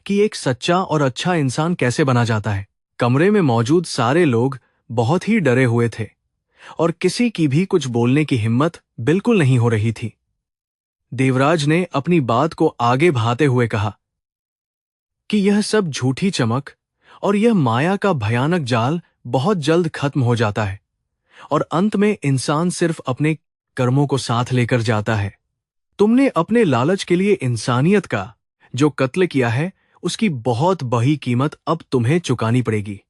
कि एक सच्चा और अच्छा इंसान कैसे बना जाता है। कमरे में मौजूद सारे लोग बहुत ही डरे हुए थे और किसी की भी कुछ बोलने की हिम्मत बिल्कुल नहीं हो रही थी। देवराज ने अपनी बात को आगे बढ़ाते हुए कहा कि यह सब झूठी चमक और यह माया का भयानक जाल बहुत जल्द खत्म हो जाता है, और अंत में इंसान सिर्फ अपने कर्मों को साथ लेकर जाता है। तुमने अपने लालच के लिए इंसानियत का जो कत्ल किया है, उसकी बहुत बड़ी कीमत अब तुम्हें चुकानी पड़ेगी।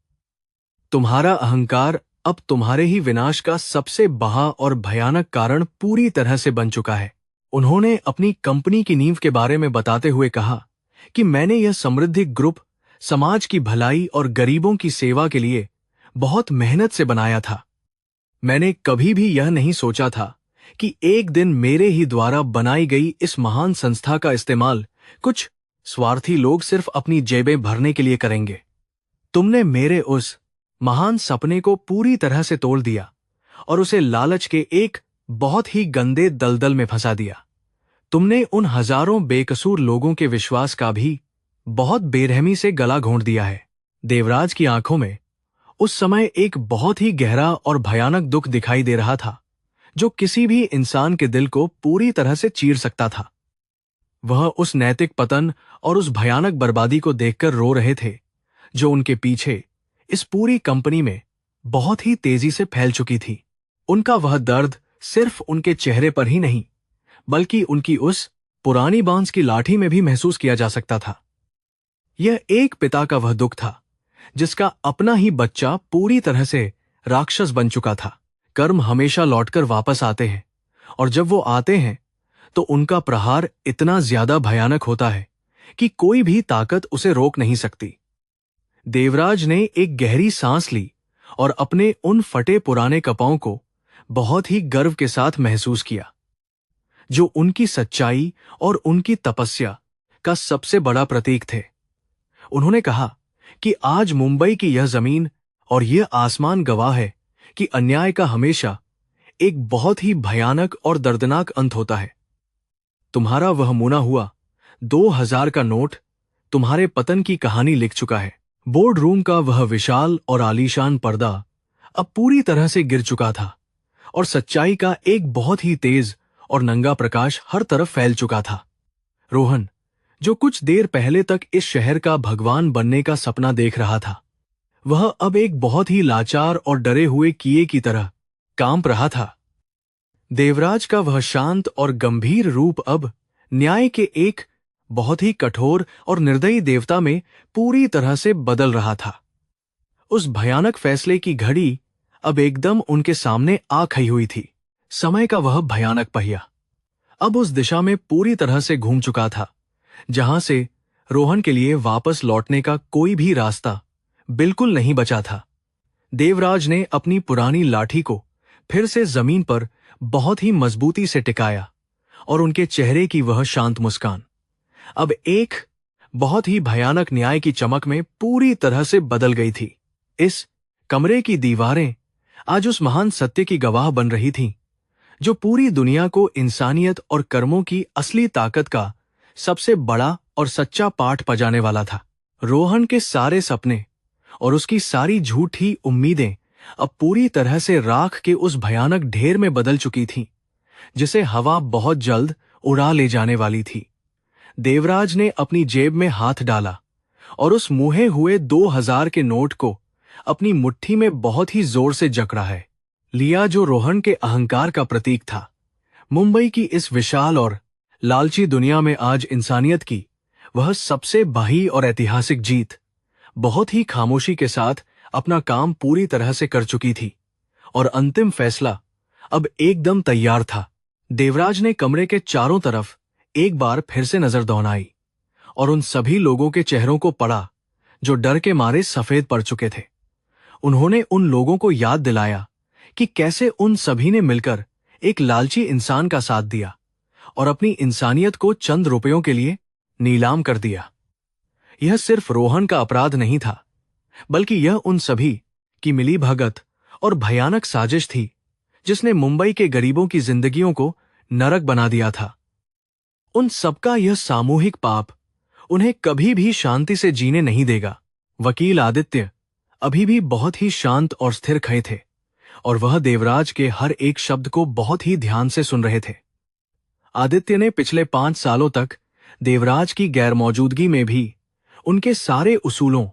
तुम्हारा अहंकार अब तुम्हारे ही विनाश का सबसे बड़ा और भयानक कारण पूरी तरह से बन चुका है। उन्होंने अपनी कंपनी की नींव के बारे में बताते हुए कहा कि मैंने यह समृद्धि ग्रुप समाज की भलाई और गरीबों की सेवा के लिए बहुत मेहनत से बनाया था। मैंने कभी भी यह नहीं सोचा था कि एक दिन मेरे ही द्वारा बनाई गई इस महान संस्था का इस्तेमाल कुछ स्वार्थी लोग सिर्फ अपनी जेबें भरने के लिए करेंगे। तुमने मेरे उस महान सपने को पूरी तरह से तोड़ दिया और उसे लालच के एक बहुत ही गंदे दलदल में फंसा दिया। तुमने उन हजारों बेकसूर लोगों के विश्वास का भी बहुत बेरहमी से गला घोंट दिया है। देवराज की आंखों में उस समय एक बहुत ही गहरा और भयानक दुख दिखाई दे रहा था, जो किसी भी इंसान के दिल को पूरी तरह से चीर सकता था। वह उस नैतिक पतन और उस भयानक बर्बादी को देखकर रो रहे थे, जो उनके पीछे इस पूरी कंपनी में बहुत ही तेजी से फैल चुकी थी। उनका वह दर्द सिर्फ उनके चेहरे पर ही नहीं, बल्कि उनकी उस पुरानी बांस की लाठी में भी महसूस किया जा सकता था। यह एक पिता का वह दुख था जिसका अपना ही बच्चा पूरी तरह से राक्षस बन चुका था। कर्म हमेशा लौटकर वापस आते हैं, और जब वो आते हैं तो उनका प्रहार इतना ज्यादा भयानक होता है कि कोई भी ताकत उसे रोक नहीं सकती। देवराज ने एक गहरी सांस ली और अपने उन फटे पुराने कपाओं को बहुत ही गर्व के साथ महसूस किया, जो उनकी सच्चाई और उनकी तपस्या का सबसे बड़ा प्रतीक थे। उन्होंने कहा कि आज मुंबई की यह जमीन और यह आसमान गवाह है कि अन्याय का हमेशा एक बहुत ही भयानक और दर्दनाक अंत होता है। तुम्हारा वह मुना हुआ 2000 का नोट तुम्हारे पतन की कहानी लिख चुका है। बोर्ड रूम का वह विशाल और आलीशान पर्दा अब पूरी तरह से गिर चुका था, और सच्चाई का एक बहुत ही तेज और नंगा प्रकाश हर तरफ फैल चुका था। रोहन, जो कुछ देर पहले तक इस शहर का भगवान बनने का सपना देख रहा था, वह अब एक बहुत ही लाचार और डरे हुए कीड़े की तरह कांप रहा था। देवराज का वह शांत और गंभीर रूप अब न्याय के एक बहुत ही कठोर और निर्दयी देवता में पूरी तरह से बदल रहा था। उस भयानक फैसले की घड़ी अब एकदम उनके सामने आ खई हुई थी। समय का वह भयानक पहिया अब उस दिशा में पूरी तरह से घूम चुका था जहां से रोहन के लिए वापस लौटने का कोई भी रास्ता बिल्कुल नहीं बचा था। देवराज ने अपनी पुरानी लाठी को फिर से जमीन पर बहुत ही मजबूती से टिकाया, और उनके चेहरे की वह शांत मुस्कान अब एक बहुत ही भयानक न्याय की चमक में पूरी तरह से बदल गई थी। इस कमरे की दीवारें आज उस महान सत्य की गवाह बन रही थीं, जो पूरी दुनिया को इंसानियत और कर्मों की असली ताकत का सबसे बड़ा और सच्चा पाठ पजाने वाला था। रोहन के सारे सपने और उसकी सारी झूठी उम्मीदें अब पूरी तरह से राख के उस भयानक ढेर में बदल चुकी थीं, जिसे हवा बहुत जल्द उड़ा ले जाने वाली थी। देवराज ने अपनी जेब में हाथ डाला और उस मुहे हुए 2000 के नोट को अपनी मुट्ठी में बहुत ही जोर से जकड़ा है। लिया जो रोहन के अहंकार का प्रतीक था। मुंबई की इस विशाल और लालची दुनिया में आज इंसानियत की वह सबसे बड़ी और ऐतिहासिक जीत बहुत ही खामोशी के साथ अपना काम पूरी तरह से कर चुकी थी और अंतिम फैसला अब एकदम तैयार था। देवराज ने कमरे के चारों तरफ एक बार फिर से नजर दौड़ाई और उन सभी लोगों के चेहरों को पढ़ा जो डर के मारे सफेद पड़ चुके थे। उन्होंने उन लोगों को याद दिलाया कि कैसे उन सभी ने मिलकर एक लालची इंसान का साथ दिया और अपनी इंसानियत को चंद रुपयों के लिए नीलाम कर दिया। यह सिर्फ रोहन का अपराध नहीं था, बल्कि यह उन सभी की मिलीभगत और भयानक साजिश थी जिसने मुंबई के गरीबों की जिंदगियों को नरक बना दिया था। उन सबका यह सामूहिक पाप उन्हें कभी भी शांति से जीने नहीं देगा। वकील आदित्य अभी भी बहुत ही शांत और स्थिर खड़े थे और वह देवराज के हर एक शब्द को बहुत ही ध्यान से सुन रहे थे। आदित्य ने पिछले 5 सालों तक देवराज की गैरमौजूदगी में भी उनके सारे उसूलों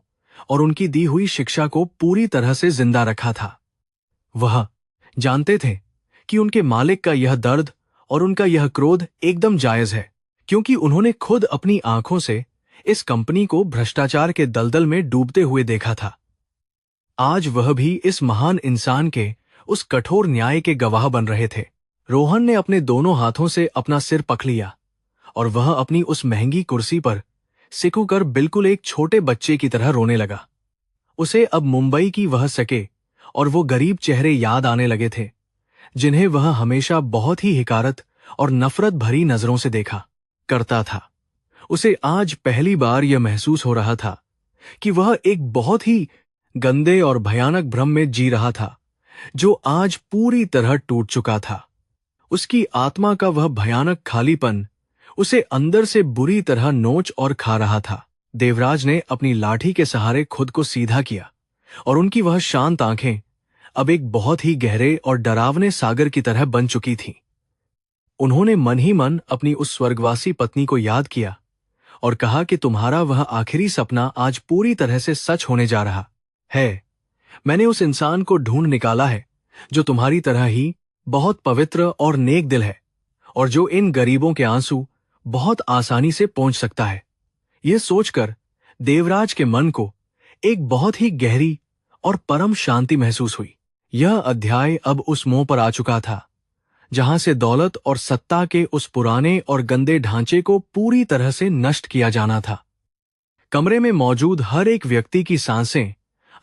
और उनकी दी हुई शिक्षा को पूरी तरह से जिंदा रखा था। वह जानते थे कि उनके मालिक का यह दर्द और उनका यह क्रोध एकदम जायज है, क्योंकि उन्होंने खुद अपनी आंखों से इस कंपनी को भ्रष्टाचार के दलदल में डूबते हुए देखा था। आज वह भी इस महान इंसान के उस कठोर न्याय के गवाह बन रहे थे। रोहन ने अपने दोनों हाथों से अपना सिर पकड़ लिया और वह अपनी उस महंगी कुर्सी पर सिकुड़कर बिल्कुल एक छोटे बच्चे की तरह रोने लगा। उसे अब मुंबई की वह सके और वो गरीब चेहरे याद आने लगे थे जिन्हें वह हमेशा बहुत ही हिकारत और नफरत भरी नजरों से देखा करता था। उसे आज पहली बार यह महसूस हो रहा था कि वह एक बहुत ही गंदे और भयानक भ्रम में जी रहा था जो आज पूरी तरह टूट चुका था। उसकी आत्मा का वह भयानक खालीपन उसे अंदर से बुरी तरह नोच और खा रहा था। देवराज ने अपनी लाठी के सहारे खुद को सीधा किया और उनकी वह शांत आंखें अब एक बहुत ही गहरे और डरावने सागर की तरह बन चुकी थीं। उन्होंने मन ही मन अपनी उस स्वर्गवासी पत्नी को याद किया और कहा कि तुम्हारा वह आखिरी सपना आज पूरी तरह से सच होने जा रहा है। मैंने उस इंसान को ढूंढ निकाला है जो तुम्हारी तरह ही बहुत पवित्र और नेक दिल है और जो इन गरीबों के आंसू बहुत आसानी से पहुंच सकता है। यह सोचकर देवराज के मन को एक बहुत ही गहरी और परम शांति महसूस हुई। यह अध्याय अब उस मोड़ पर आ चुका था जहां से दौलत और सत्ता के उस पुराने और गंदे ढांचे को पूरी तरह से नष्ट किया जाना था। कमरे में मौजूद हर एक व्यक्ति की सांसें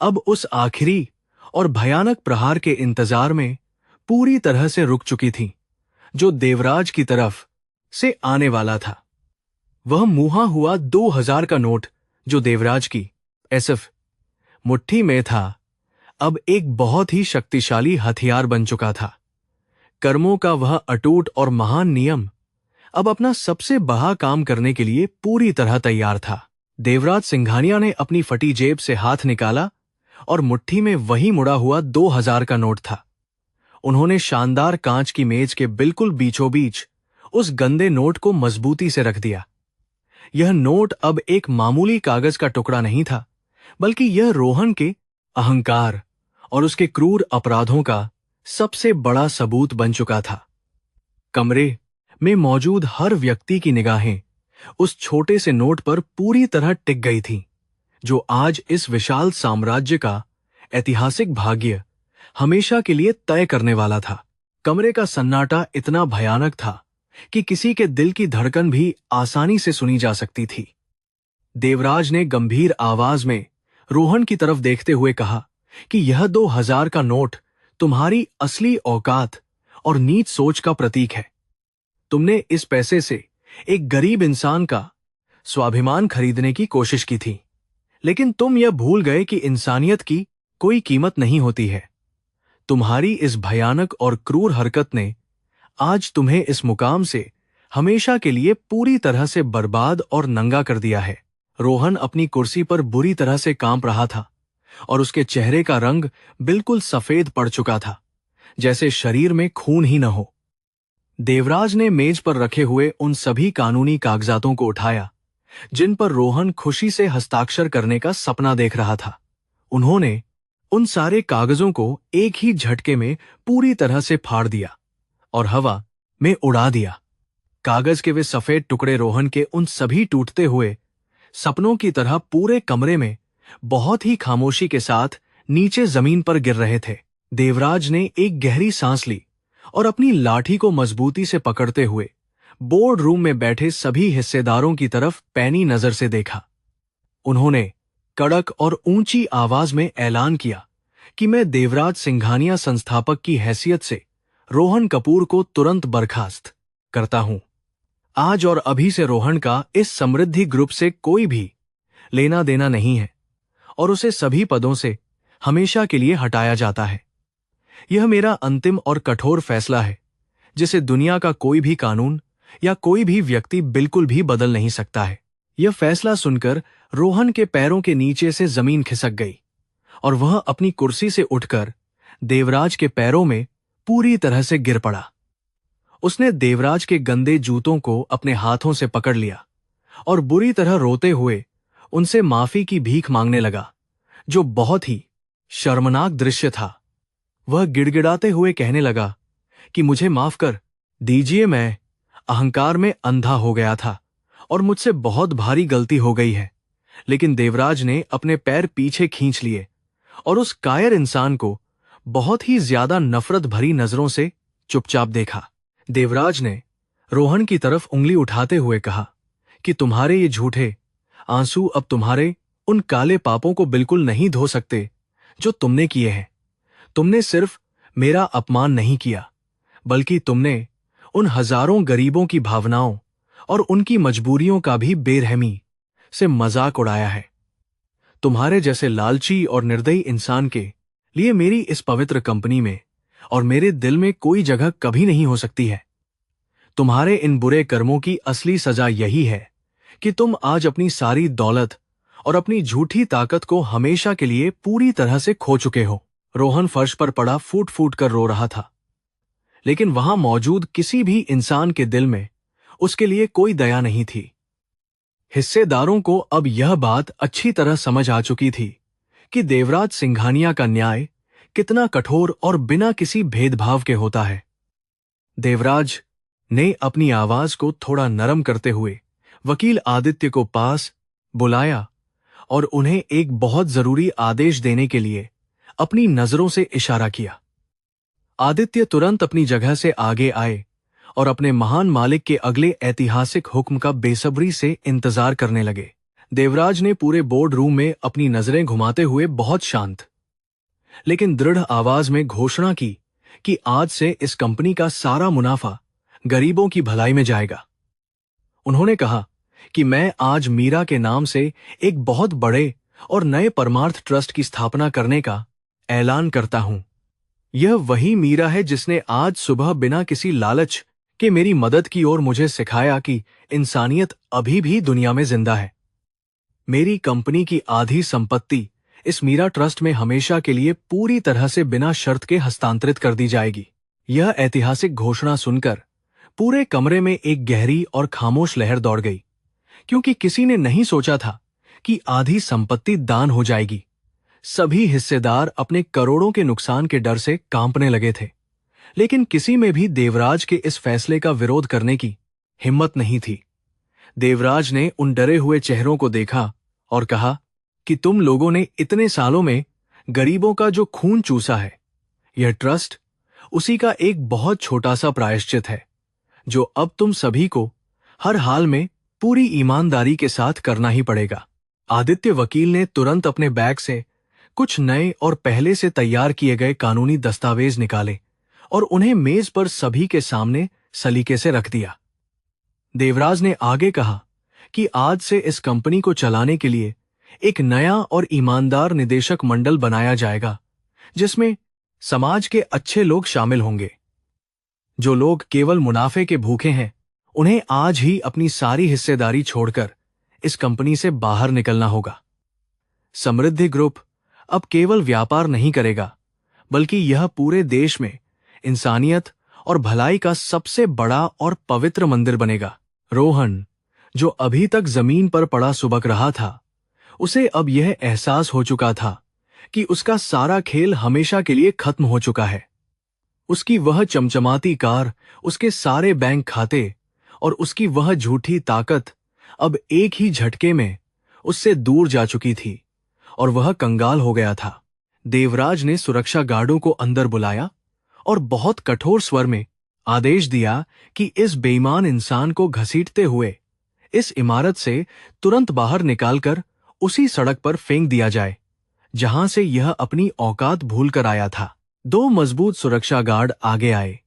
अब उस आखिरी और भयानक प्रहार के इंतजार में पूरी तरह से रुक चुकी थीं, जो देवराज की तरफ से आने वाला था। वह मुहा हुआ 2000 का नोट जो देवराज की एसएफ मुट्ठी में था अब एक बहुत ही शक्तिशाली हथियार बन चुका था। कर्मों का वह अटूट और महान नियम अब अपना सबसे बड़ा काम करने के लिए पूरी तरह तैयार था। देवराज सिंघानिया ने अपनी फटी जेब से हाथ निकाला और मुट्ठी में वही मुड़ा हुआ 2000 का नोट था। उन्होंने शानदार कांच की मेज के बिल्कुल बीचों बीच उस गंदे नोट को मजबूती से रख दिया। यह नोट अब एक मामूली कागज का टुकड़ा नहीं था, बल्कि यह रोहन के अहंकार और उसके क्रूर अपराधों का सबसे बड़ा सबूत बन चुका था। कमरे में मौजूद हर व्यक्ति की निगाहें उस छोटे से नोट पर पूरी तरह टिक गई थीं, जो आज इस विशाल साम्राज्य का ऐतिहासिक भाग्य हमेशा के लिए तय करने वाला था। कमरे का सन्नाटा इतना भयानक था कि किसी के दिल की धड़कन भी आसानी से सुनी जा सकती थी। देवराज ने गंभीर आवाज में रोहन की तरफ देखते हुए कहा कि यह 2000 का नोट तुम्हारी असली औकात और नीच सोच का प्रतीक है। तुमने इस पैसे से एक गरीब इंसान का स्वाभिमान खरीदने की कोशिश की थी, लेकिन तुम यह भूल गए कि इंसानियत की कोई कीमत नहीं होती है। तुम्हारी इस भयानक और क्रूर हरकत ने आज तुम्हें इस मुकाम से हमेशा के लिए पूरी तरह से बर्बाद और नंगा कर दिया है। रोहन अपनी कुर्सी पर बुरी तरह से कांप रहा था और उसके चेहरे का रंग बिल्कुल सफेद पड़ चुका था, जैसे शरीर में खून ही न हो। देवराज ने मेज पर रखे हुए उन सभी कानूनी कागजातों को उठाया जिन पर रोहन खुशी से हस्ताक्षर करने का सपना देख रहा था। उन्होंने उन सारे कागजों को एक ही झटके में पूरी तरह से फाड़ दिया और हवा में उड़ा दिया। कागज के वे सफेद टुकड़े रोहन के उन सभी टूटते हुए सपनों की तरह पूरे कमरे में बहुत ही खामोशी के साथ नीचे जमीन पर गिर रहे थे। देवराज ने एक गहरी सांस ली और अपनी लाठी को मजबूती से पकड़ते हुए बोर्ड रूम में बैठे सभी हिस्सेदारों की तरफ पैनी नजर से देखा। उन्होंने कड़क और ऊंची आवाज में ऐलान किया कि मैं देवराज सिंघानिया संस्थापक की हैसियत से रोहन कपूर को तुरंत बर्खास्त करता हूं। आज और अभी से रोहन का इस समृद्धि ग्रुप से कोई भी लेना देना नहीं है और उसे सभी पदों से हमेशा के लिए हटाया जाता है। यह मेरा अंतिम और कठोर फैसला है जिसे दुनिया का कोई भी कानून या कोई भी व्यक्ति बिल्कुल भी बदल नहीं सकता है। यह फैसला सुनकर रोहन के पैरों के नीचे से जमीन खिसक गई और वह अपनी कुर्सी से उठकर देवराज के पैरों में पूरी तरह से गिर पड़ा। उसने देवराज के गंदे जूतों को अपने हाथों से पकड़ लिया और बुरी तरह रोते हुए उनसे माफी की भीख मांगने लगा, जो बहुत ही शर्मनाक दृश्य था। वह गिड़गिड़ाते हुए कहने लगा कि मुझे माफ कर दीजिए, मैं अहंकार में अंधा हो गया था और मुझसे बहुत भारी गलती हो गई है। लेकिन देवराज ने अपने पैर पीछे खींच लिए और उस कायर इंसान को बहुत ही ज्यादा नफरत भरी नजरों से चुपचाप देखा। देवराज ने रोहन की तरफ उंगली उठाते हुए कहा कि तुम्हारे ये झूठे आंसू अब तुम्हारे उन काले पापों को बिल्कुल नहीं धो सकते जो तुमने किए हैं। तुमने सिर्फ मेरा अपमान नहीं किया, बल्कि तुमने उन हजारों गरीबों की भावनाओं और उनकी मजबूरियों का भी बेरहमी से मजाक उड़ाया है। तुम्हारे जैसे लालची और निर्दयी इंसान के लिए मेरी इस पवित्र कंपनी में और मेरे दिल में कोई जगह कभी नहीं हो सकती है। तुम्हारे इन बुरे कर्मों की असली सजा यही है कि तुम आज अपनी सारी दौलत और अपनी झूठी ताकत को हमेशा के लिए पूरी तरह से खो चुके हो। रोहन फर्श पर पड़ा फूट फूट कर रो रहा था, लेकिन वहां मौजूद किसी भी इंसान के दिल में उसके लिए कोई दया नहीं थी। हिस्सेदारों को अब यह बात अच्छी तरह समझ आ चुकी थी कि देवराज सिंघानिया का न्याय कितना कठोर और बिना किसी भेदभाव के होता है। देवराज ने अपनी आवाज को थोड़ा नरम करते हुए वकील आदित्य को पास बुलाया और उन्हें एक बहुत जरूरी आदेश देने के लिए अपनी नजरों से इशारा किया। आदित्य तुरंत अपनी जगह से आगे आए और अपने महान मालिक के अगले ऐतिहासिक हुक्म का बेसब्री से इंतजार करने लगे। देवराज ने पूरे बोर्ड रूम में अपनी नजरें घुमाते हुए बहुत शांत लेकिन दृढ़ आवाज में घोषणा की कि आज से इस कंपनी का सारा मुनाफा गरीबों की भलाई में जाएगा। उन्होंने कहा कि मैं आज मीरा के नाम से एक बहुत बड़े और नए परमार्थ ट्रस्ट की स्थापना करने का ऐलान करता हूं। यह वही मीरा है जिसने आज सुबह बिना किसी लालच के मेरी मदद की और मुझे सिखाया कि इंसानियत अभी भी दुनिया में जिंदा है। मेरी कंपनी की आधी संपत्ति इस मीरा ट्रस्ट में हमेशा के लिए पूरी तरह से बिना शर्त के हस्तांतरित कर दी जाएगी। यह ऐतिहासिक घोषणा सुनकर पूरे कमरे में एक गहरी और खामोश लहर दौड़ गई, क्योंकि किसी ने नहीं सोचा था कि आधी संपत्ति दान हो जाएगी। सभी हिस्सेदार अपने करोड़ों के नुकसान के डर से कांपने लगे थे, लेकिन किसी में भी देवराज के इस फैसले का विरोध करने की हिम्मत नहीं थी। देवराज ने उन डरे हुए चेहरों को देखा और कहा कि तुम लोगों ने इतने सालों में गरीबों का जो खून चूसा है, यह ट्रस्ट उसी का एक बहुत छोटा सा प्रायश्चित है, जो अब तुम सभी को हर हाल में पूरी ईमानदारी के साथ करना ही पड़ेगा। आदित्य वकील ने तुरंत अपने बैग से कुछ नए और पहले से तैयार किए गए कानूनी दस्तावेज निकाले और उन्हें मेज पर सभी के सामने सलीके से रख दिया। देवराज ने आगे कहा कि आज से इस कंपनी को चलाने के लिए एक नया और ईमानदार निदेशक मंडल बनाया जाएगा, जिसमें समाज के अच्छे लोग शामिल होंगे। जो लोग केवल मुनाफे के भूखे हैं, उन्हें आज ही अपनी सारी हिस्सेदारी छोड़कर इस कंपनी से बाहर निकलना होगा। समृद्धि ग्रुप अब केवल व्यापार नहीं करेगा, बल्कि यह पूरे देश में इंसानियत और भलाई का सबसे बड़ा और पवित्र मंदिर बनेगा। रोहन, जो अभी तक जमीन पर पड़ा सुबक रहा था, उसे अब यह एहसास हो चुका था कि उसका सारा खेल हमेशा के लिए खत्म हो चुका है। उसकी वह चमचमाती कार, उसके सारे बैंक खाते और उसकी वह झूठी ताकत अब एक ही झटके में उससे दूर जा चुकी थी और वह कंगाल हो गया था। देवराज ने सुरक्षा गार्डों को अंदर बुलाया और बहुत कठोर स्वर में आदेश दिया कि इस बेईमान इंसान को घसीटते हुए इस इमारत से तुरंत बाहर निकालकर उसी सड़क पर फेंक दिया जाए जहां से यह अपनी औकात भूलकर आया था। 2 मजबूत सुरक्षा गार्ड आगे आए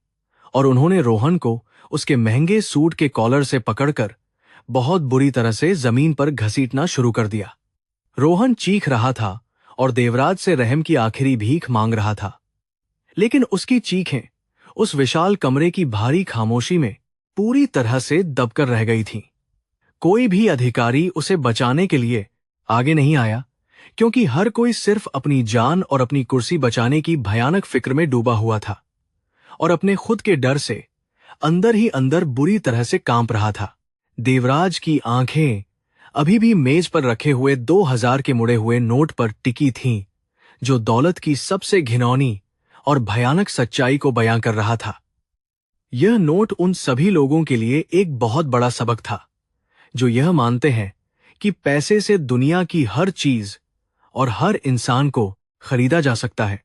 और उन्होंने रोहन को उसके महंगे सूट के कॉलर से पकड़कर बहुत बुरी तरह से जमीन पर घसीटना शुरू कर दिया। रोहन चीख रहा था और देवराज से रहम की आखिरी भीख मांग रहा था, लेकिन उसकी चीखें उस विशाल कमरे की भारी खामोशी में पूरी तरह से दबकर रह गई थीं। कोई भी अधिकारी उसे बचाने के लिए आगे नहीं आया, क्योंकि हर कोई सिर्फ अपनी जान और अपनी कुर्सी बचाने की भयानक फिक्र में डूबा हुआ था और अपने खुद के डर से अंदर ही अंदर बुरी तरह से कांप रहा था। देवराज की आंखें अभी भी मेज पर रखे हुए 2000 के मुड़े हुए नोट पर टिकी थीं, जो दौलत की सबसे घिनौनी और भयानक सच्चाई को बयां कर रहा था। यह नोट उन सभी लोगों के लिए एक बहुत बड़ा सबक था जो यह मानते हैं कि पैसे से दुनिया की हर चीज और हर इंसान को खरीदा जा सकता है।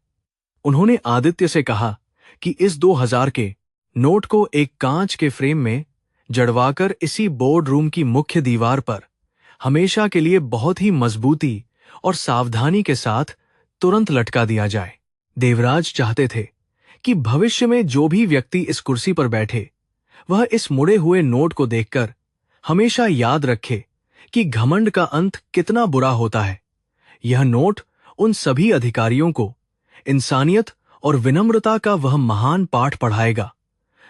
उन्होंने आदित्य से कहा कि इस 2000 के नोट को एक कांच के फ्रेम में जड़वाकर इसी बोर्ड रूम की मुख्य दीवार पर हमेशा के लिए बहुत ही मजबूती और सावधानी के साथ तुरंत लटका दिया जाए। देवराज चाहते थे कि भविष्य में जो भी व्यक्ति इस कुर्सी पर बैठे वह इस मुड़े हुए नोट को देखकर हमेशा याद रखे कि घमंड का अंत कितना बुरा होता है। यह नोट उन सभी अधिकारियों को इंसानियत और विनम्रता का वह महान पाठ पढ़ाएगा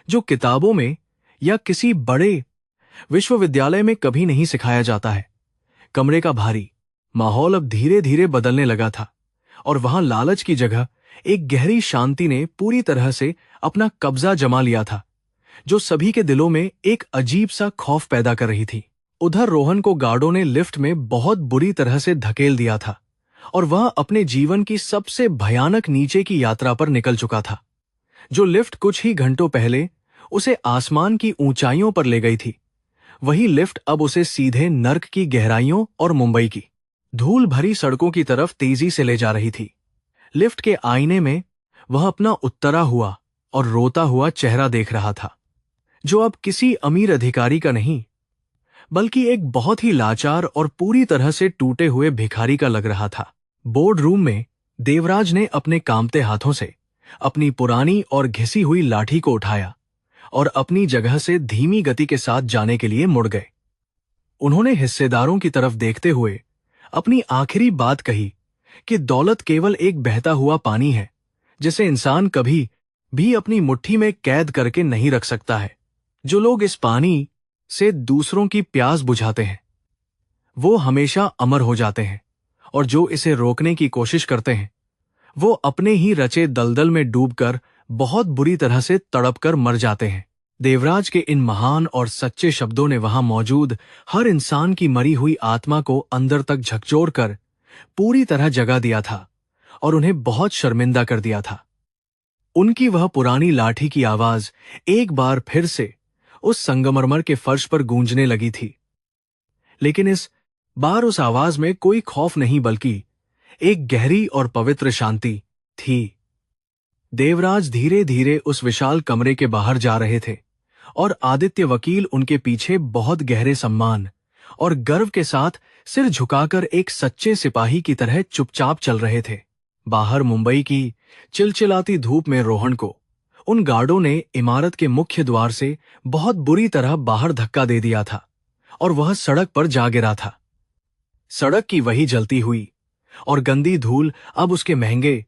जो किताबों में या किसी बड़े विश्वविद्यालय में कभी नहीं सिखाया जाता है। कमरे का भारी माहौल अब धीरे धीरे बदलने लगा था और वहां लालच की जगह एक गहरी शांति ने पूरी तरह से अपना कब्जा जमा लिया था, जो सभी के दिलों में एक अजीब सा खौफ पैदा कर रही थी। उधर रोहन को गार्डों ने लिफ्ट में बहुत बुरी तरह से धकेल दिया था और वह अपने जीवन की सबसे भयानक नीचे की यात्रा पर निकल चुका था। जो लिफ्ट कुछ ही घंटों पहले उसे आसमान की ऊंचाइयों पर ले गई थी, वही लिफ्ट अब उसे सीधे नर्क की गहराइयों और मुंबई की धूल भरी सड़कों की तरफ तेजी से ले जा रही थी। लिफ्ट के आईने में वह अपना उत्तरा हुआ और रोता हुआ चेहरा देख रहा था, जो अब किसी अमीर अधिकारी का नहीं बल्कि एक बहुत ही लाचार और पूरी तरह से टूटे हुए भिखारी का लग रहा था। बोर्ड रूम में देवराज ने अपने कांपते हाथों से अपनी पुरानी और घिसी हुई लाठी को उठाया और अपनी जगह से धीमी गति के साथ जाने के लिए मुड़ गए। उन्होंने हिस्सेदारों की तरफ देखते हुए अपनी आखिरी बात कही कि दौलत केवल एक बहता हुआ पानी है जिसे इंसान कभी भी अपनी मुट्ठी में कैद करके नहीं रख सकता है। जो लोग इस पानी से दूसरों की प्यास बुझाते हैं वो हमेशा अमर हो जाते हैं, और जो इसे रोकने की कोशिश करते हैं वो अपने ही रचे दलदल में डूबकर बहुत बुरी तरह से तड़पकर मर जाते हैं। देवराज के इन महान और सच्चे शब्दों ने वहां मौजूद हर इंसान की मरी हुई आत्मा को अंदर तक झकझोर कर पूरी तरह जगा दिया था और उन्हें बहुत शर्मिंदा कर दिया था। उनकी वह पुरानी लाठी की आवाज एक बार फिर से उस संगमरमर के फर्श पर गूंजने लगी थी, लेकिन इस बार उस आवाज में कोई खौफ नहीं बल्कि एक गहरी और पवित्र शांति थी। देवराज धीरे धीरे उस विशाल कमरे के बाहर जा रहे थे और आदित्य वकील उनके पीछे बहुत गहरे सम्मान और गर्व के साथ सिर झुकाकर एक सच्चे सिपाही की तरह चुपचाप चल रहे थे। बाहर मुंबई की चिलचिलाती धूप में रोहन को उन गार्डों ने इमारत के मुख्य द्वार से बहुत बुरी तरह बाहर धक्का दे दिया था और वह सड़क पर जा गिरा था। सड़क की वही जलती हुई और गंदी धूल अब उसके महंगे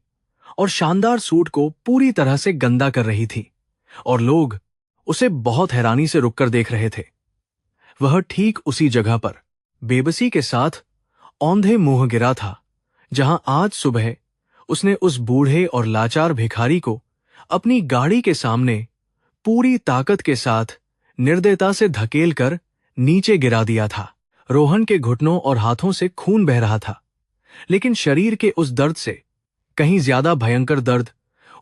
और शानदार सूट को पूरी तरह से गंदा कर रही थी और लोग उसे बहुत हैरानी से रुककर देख रहे थे। वह ठीक उसी जगह पर बेबसी के साथ औंधे मुंह गिरा था जहां आज सुबह उसने उस बूढ़े और लाचार भिखारी को अपनी गाड़ी के सामने पूरी ताकत के साथ निर्दयता से धकेलकर नीचे गिरा दिया था। रोहन के घुटनों और हाथों से खून बह रहा था, लेकिन शरीर के उस दर्द से कहीं ज्यादा भयंकर दर्द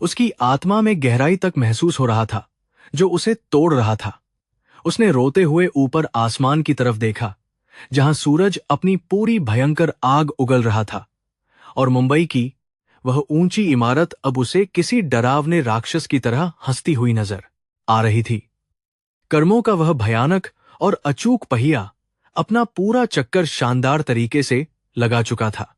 उसकी आत्मा में गहराई तक महसूस हो रहा था, जो उसे तोड़ रहा था। उसने रोते हुए ऊपर आसमान की तरफ देखा, जहां सूरज अपनी पूरी भयंकर आग उगल रहा था, और मुंबई की वह ऊंची इमारत अब उसे किसी डरावने राक्षस की तरह हंसती हुई नजर आ रही थी। कर्मों का वह भयानक और अचूक पहिया अपना पूरा चक्कर शानदार तरीके से लगा चुका था,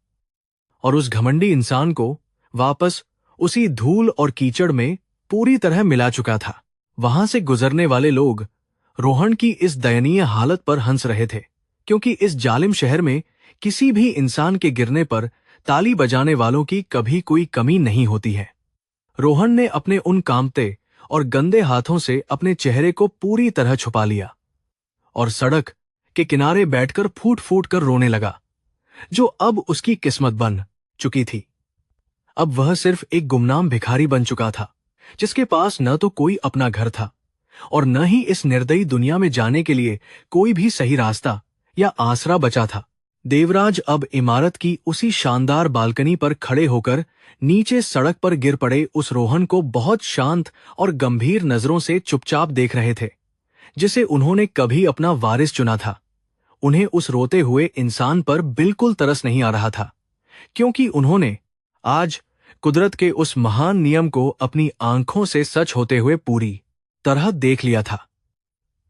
और उस घमंडी इंसान को वापस उसी धूल और कीचड़ में पूरी तरह मिला चुका था। वहां से गुजरने वाले लोग रोहन की इस दयनीय हालत पर हंस रहे थे, क्योंकि इस जालिम शहर में किसी भी इंसान के गिरने पर ताली बजाने वालों की कभी कोई कमी नहीं होती है। रोहन ने अपने उन कांपते और गंदे हाथों से अपने चेहरे को पूरी तरह छुपा लिया और सड़क के किनारे बैठकर फूट फूट कर रोने लगा, जो अब उसकी किस्मत बन चुकी थी। अब वह सिर्फ एक गुमनाम भिखारी बन चुका था, जिसके पास न तो कोई अपना घर था और न ही इस निर्दयी दुनिया में जाने के लिए कोई भी सही रास्ता या आसरा बचा था। देवराज अब इमारत की उसी शानदार बालकनी पर खड़े होकर नीचे सड़क पर गिर पड़े उस रोहन को बहुत शांत और गंभीर नजरों से चुपचाप देख रहे थे, जिसे उन्होंने कभी अपना वारिस चुना था। उन्हें उस रोते हुए इंसान पर बिल्कुल तरस नहीं आ रहा था, क्योंकि उन्होंने आज कुदरत के उस महान नियम को अपनी आंखों से सच होते हुए पूरी तरह देख लिया था।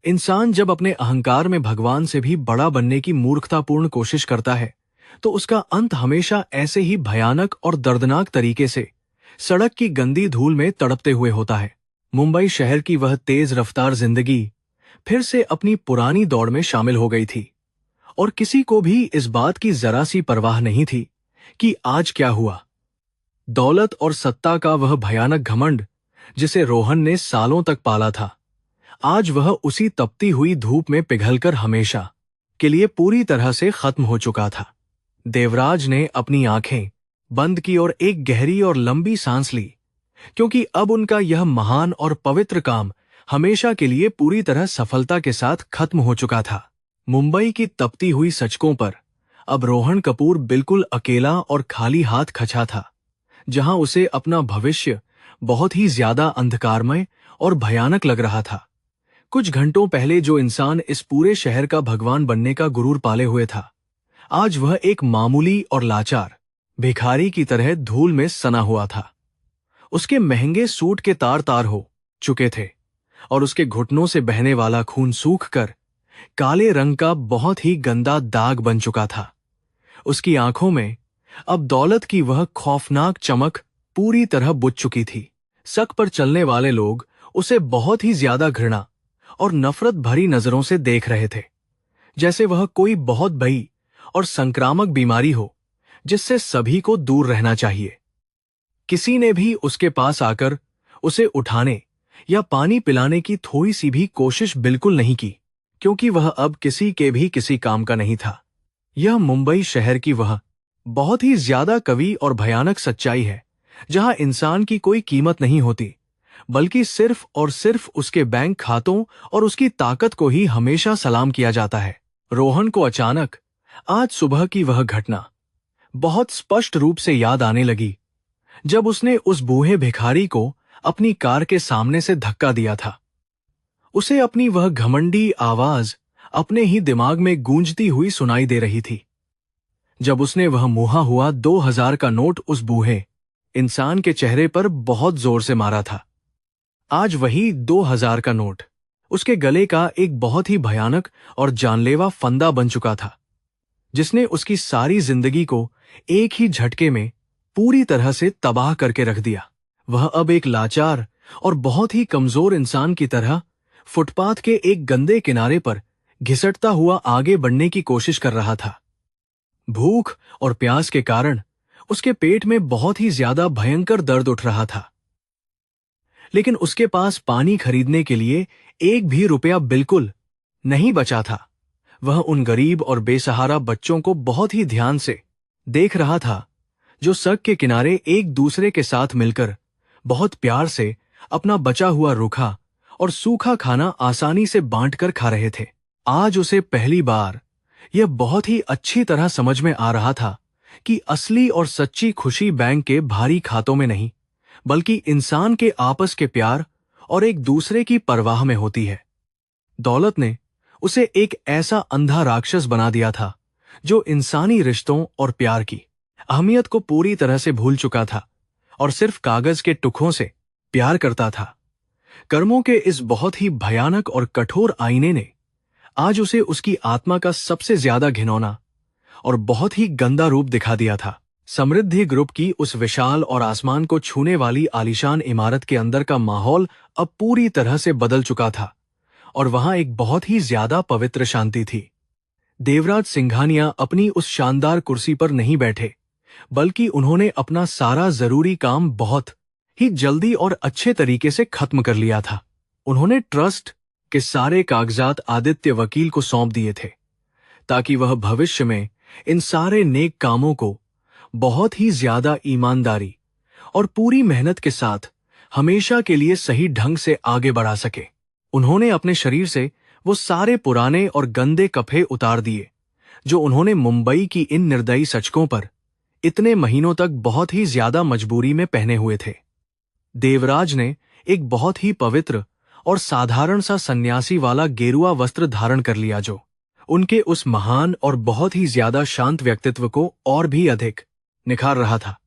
इंसान जब अपने अहंकार में भगवान से भी बड़ा बनने की मूर्खतापूर्ण कोशिश करता है, तो उसका अंत हमेशा ऐसे ही भयानक और दर्दनाक तरीके से सड़क की गंदी धूल में तड़पते हुए होता है। मुंबई शहर की वह तेज रफ्तार जिंदगी फिर से अपनी पुरानी दौड़ में शामिल हो गई थी, और किसी को भी इस बात की जरा सी परवाह नहीं थी कि आज क्या हुआ। दौलत और सत्ता का वह भयानक घमंड, जिसे रोहन ने सालों तक पाला था, आज वह उसी तपती हुई धूप में पिघलकर हमेशा के लिए पूरी तरह से खत्म हो चुका था। देवराज ने अपनी आंखें बंद की और एक गहरी और लंबी सांस ली, क्योंकि अब उनका यह महान और पवित्र काम हमेशा के लिए पूरी तरह सफलता के साथ खत्म हो चुका था। मुंबई की तपती हुई सड़कों पर अब रोहन कपूर बिल्कुल अकेला और खाली हाथ खचा था, जहां उसे अपना भविष्य बहुत ही ज्यादा अंधकारमय और भयानक लग रहा था। कुछ घंटों पहले जो इंसान इस पूरे शहर का भगवान बनने का गुरूर पाले हुए था, आज वह एक मामूली और लाचार भिखारी की तरह धूल में सना हुआ था। उसके महंगे सूट के तार तार हो चुके थे और उसके घुटनों से बहने वाला खून सूख कर काले रंग का बहुत ही गंदा दाग बन चुका था। उसकी आंखों में अब दौलत की वह खौफनाक चमक पूरी तरह बुझ चुकी थी। सड़क पर चलने वाले लोग उसे बहुत ही ज्यादा घृणा और नफरत भरी नजरों से देख रहे थे, जैसे वह कोई बहुत बड़ी और संक्रामक बीमारी हो जिससे सभी को दूर रहना चाहिए। किसी ने भी उसके पास आकर उसे उठाने या पानी पिलाने की थोड़ी सी भी कोशिश बिल्कुल नहीं की, क्योंकि वह अब किसी के भी किसी काम का नहीं था। यह मुंबई शहर की वह बहुत ही ज्यादा कवि और भयानक सच्चाई है, जहां इंसान की कोई कीमत नहीं होती, बल्कि सिर्फ और सिर्फ उसके बैंक खातों और उसकी ताकत को ही हमेशा सलाम किया जाता है। रोहन को अचानक आज सुबह की वह घटना बहुत स्पष्ट रूप से याद आने लगी, जब उसने उस बूढ़े भिखारी को अपनी कार के सामने से धक्का दिया था। उसे अपनी वह घमंडी आवाज अपने ही दिमाग में गूंजती हुई सुनाई दे रही थी, जब उसने वह मुहा हुआ 2000 का नोट उस बूढ़े इंसान के चेहरे पर बहुत जोर से मारा था। आज वही 2000 का नोट उसके गले का एक बहुत ही भयानक और जानलेवा फंदा बन चुका था, जिसने उसकी सारी जिंदगी को एक ही झटके में पूरी तरह से तबाह करके रख दिया। वह अब एक लाचार और बहुत ही कमजोर इंसान की तरह फुटपाथ के एक गंदे किनारे पर घिसटता हुआ आगे बढ़ने की कोशिश कर रहा था। भूख और प्यास के कारण उसके पेट में बहुत ही ज्यादा भयंकर दर्द उठ रहा था, लेकिन उसके पास पानी खरीदने के लिए एक भी रुपया बिल्कुल नहीं बचा था। वह उन गरीब और बेसहारा बच्चों को बहुत ही ध्यान से देख रहा था, जो सड़क के किनारे एक दूसरे के साथ मिलकर बहुत प्यार से अपना बचा हुआ रूखा और सूखा खाना आसानी से बांटकर खा रहे थे। आज उसे पहली बार यह बहुत ही अच्छी तरह समझ में आ रहा था कि असली और सच्ची खुशी बैंक के भारी खातों में नहीं, बल्कि इंसान के आपस के प्यार और एक दूसरे की परवाह में होती है। दौलत ने उसे एक ऐसा अंधा राक्षस बना दिया था जो इंसानी रिश्तों और प्यार की अहमियत को पूरी तरह से भूल चुका था और सिर्फ कागज के टुकड़ों से प्यार करता था। कर्मों के इस बहुत ही भयानक और कठोर आईने ने आज उसे उसकी आत्मा का सबसे ज्यादा घिनौना और बहुत ही गंदा रूप दिखा दिया था। समृद्धि ग्रुप की उस विशाल और आसमान को छूने वाली आलीशान इमारत के अंदर का माहौल अब पूरी तरह से बदल चुका था और वहां एक बहुत ही ज्यादा पवित्र शांति थी। देवराज सिंघानिया अपनी उस शानदार कुर्सी पर नहीं बैठे, बल्कि उन्होंने अपना सारा जरूरी काम बहुत ही जल्दी और अच्छे तरीके से खत्म कर लिया था। उन्होंने ट्रस्ट के सारे कागजात आदित्य वकील को सौंप दिए थे ताकि वह भविष्य में इन सारे नेक कामों को बहुत ही ज्यादा ईमानदारी और पूरी मेहनत के साथ हमेशा के लिए सही ढंग से आगे बढ़ा सके। उन्होंने अपने शरीर से वो सारे पुराने और गंदे कफे उतार दिए जो उन्होंने मुंबई की इन निर्दयी सचकों पर इतने महीनों तक बहुत ही ज्यादा मजबूरी में पहने हुए थे। देवराज ने एक बहुत ही पवित्र और साधारण सा सन्यासी वाला गेरुआ वस्त्र धारण कर लिया जो उनके उस महान और बहुत ही ज्यादा शांत व्यक्तित्व को और भी अधिक निखार रहा था।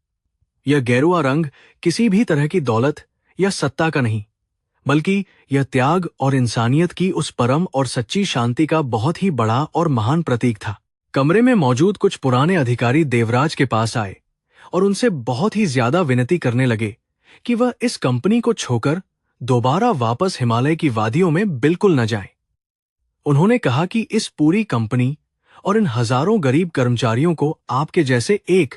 यह गेरुआ रंग किसी भी तरह की दौलत या सत्ता का नहीं, बल्कि यह त्याग और इंसानियत की उस परम और सच्ची शांति का बहुत ही बड़ा और महान प्रतीक था। कमरे में मौजूद कुछ पुराने अधिकारी देवराज के पास आए और उनसे बहुत ही ज्यादा विनती करने लगे कि वह इस कंपनी को छोड़कर दोबारा वापस हिमालय की वादियों में बिल्कुल न जाएं। उन्होंने कहा कि इस पूरी कंपनी और इन हजारों गरीब कर्मचारियों को आपके जैसे एक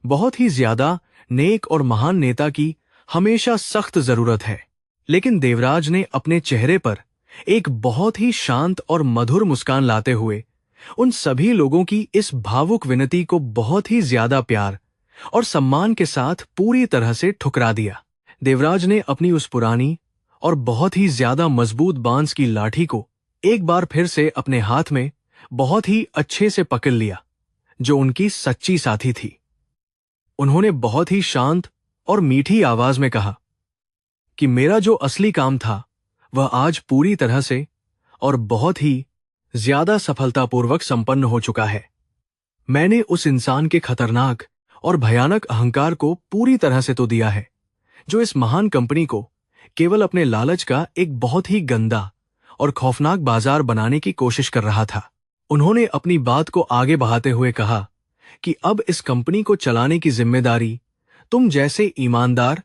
बहुत ही ज्यादा नेक और महान नेता की हमेशा सख्त जरूरत है। लेकिन देवराज ने अपने चेहरे पर एक बहुत ही शांत और मधुर मुस्कान लाते हुए उन सभी लोगों की इस भावुक विनती को बहुत ही ज्यादा प्यार और सम्मान के साथ पूरी तरह से ठुकरा दिया। देवराज ने अपनी उस पुरानी और बहुत ही ज्यादा मजबूत बांस की लाठी को एक बार फिर से अपने हाथ में बहुत ही अच्छे से पकड़ लिया जो उनकी सच्ची साथी थी। उन्होंने बहुत ही शांत और मीठी आवाज में कहा कि मेरा जो असली काम था वह आज पूरी तरह से और बहुत ही ज्यादा सफलतापूर्वक संपन्न हो चुका है। मैंने उस इंसान के खतरनाक और भयानक अहंकार को पूरी तरह से तो दिया है जो इस महान कंपनी को केवल अपने लालच का एक बहुत ही गंदा और खौफनाक बाजार बनाने की कोशिश कर रहा था। उन्होंने अपनी बात को आगे बढ़ाते हुए कहा कि अब इस कंपनी को चलाने की जिम्मेदारी तुम जैसे ईमानदार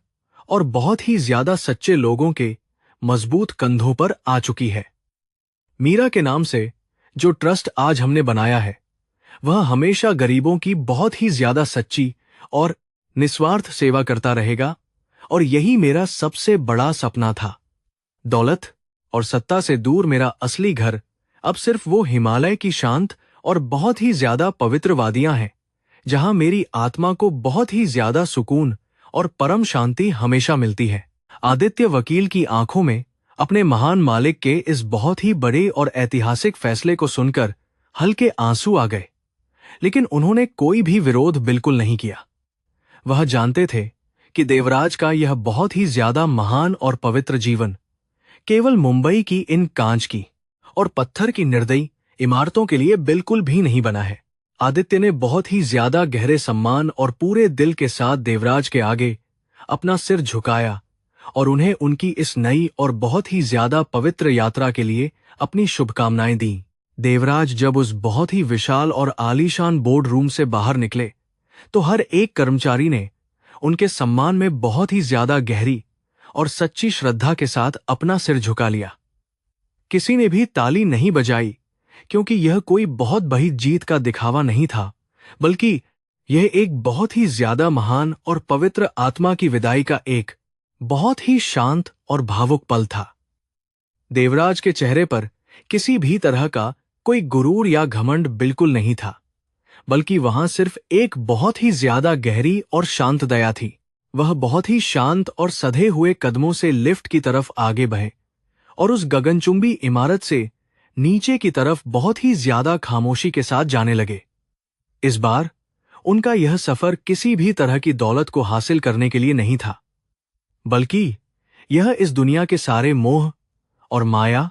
और बहुत ही ज्यादा सच्चे लोगों के मजबूत कंधों पर आ चुकी है। मीरा के नाम से जो ट्रस्ट आज हमने बनाया है वह हमेशा गरीबों की बहुत ही ज्यादा सच्ची और निस्वार्थ सेवा करता रहेगा और यही मेरा सबसे बड़ा सपना था। दौलत और सत्ता से दूर मेरा असली घर अब सिर्फ वो हिमालय की शांत और बहुत ही ज्यादा पवित्र वादियां हैं जहां मेरी आत्मा को बहुत ही ज्यादा सुकून और परम शांति हमेशा मिलती है। आदित्य वकील की आंखों में अपने महान मालिक के इस बहुत ही बड़े और ऐतिहासिक फैसले को सुनकर हल्के आंसू आ गए, लेकिन उन्होंने कोई भी विरोध बिल्कुल नहीं किया। वह जानते थे कि देवराज का यह बहुत ही ज्यादा महान और पवित्र जीवन केवल मुंबई की इन कांच की और पत्थर की निर्दयी इमारतों के लिए बिल्कुल भी नहीं बना है। आदित्य ने बहुत ही ज्यादा गहरे सम्मान और पूरे दिल के साथ देवराज के आगे अपना सिर झुकाया और उन्हें उनकी इस नई और बहुत ही ज्यादा पवित्र यात्रा के लिए अपनी शुभकामनाएं दी। देवराज जब उस बहुत ही विशाल और आलीशान बोर्ड रूम से बाहर निकले तो हर एक कर्मचारी ने उनके सम्मान में बहुत ही ज्यादा गहरी और सच्ची श्रद्धा के साथ अपना सिर झुका लिया। किसी ने भी ताली नहीं बजाई क्योंकि यह कोई बहुत बड़ी जीत का दिखावा नहीं था, बल्कि यह एक बहुत ही ज्यादा महान और पवित्र आत्मा की विदाई का एक बहुत ही शांत और भावुक पल था। देवराज के चेहरे पर किसी भी तरह का कोई गुरूर या घमंड बिल्कुल नहीं था, बल्कि वहां सिर्फ एक बहुत ही ज्यादा गहरी और शांत दया थी। वह बहुत ही शांत और सधे हुए कदमों से लिफ्ट की तरफ आगे बढ़े और उस गगनचुंबी इमारत से नीचे की तरफ बहुत ही ज्यादा खामोशी के साथ जाने लगे। इस बार उनका यह सफर किसी भी तरह की दौलत को हासिल करने के लिए नहीं था, बल्कि यह इस दुनिया के सारे मोह और माया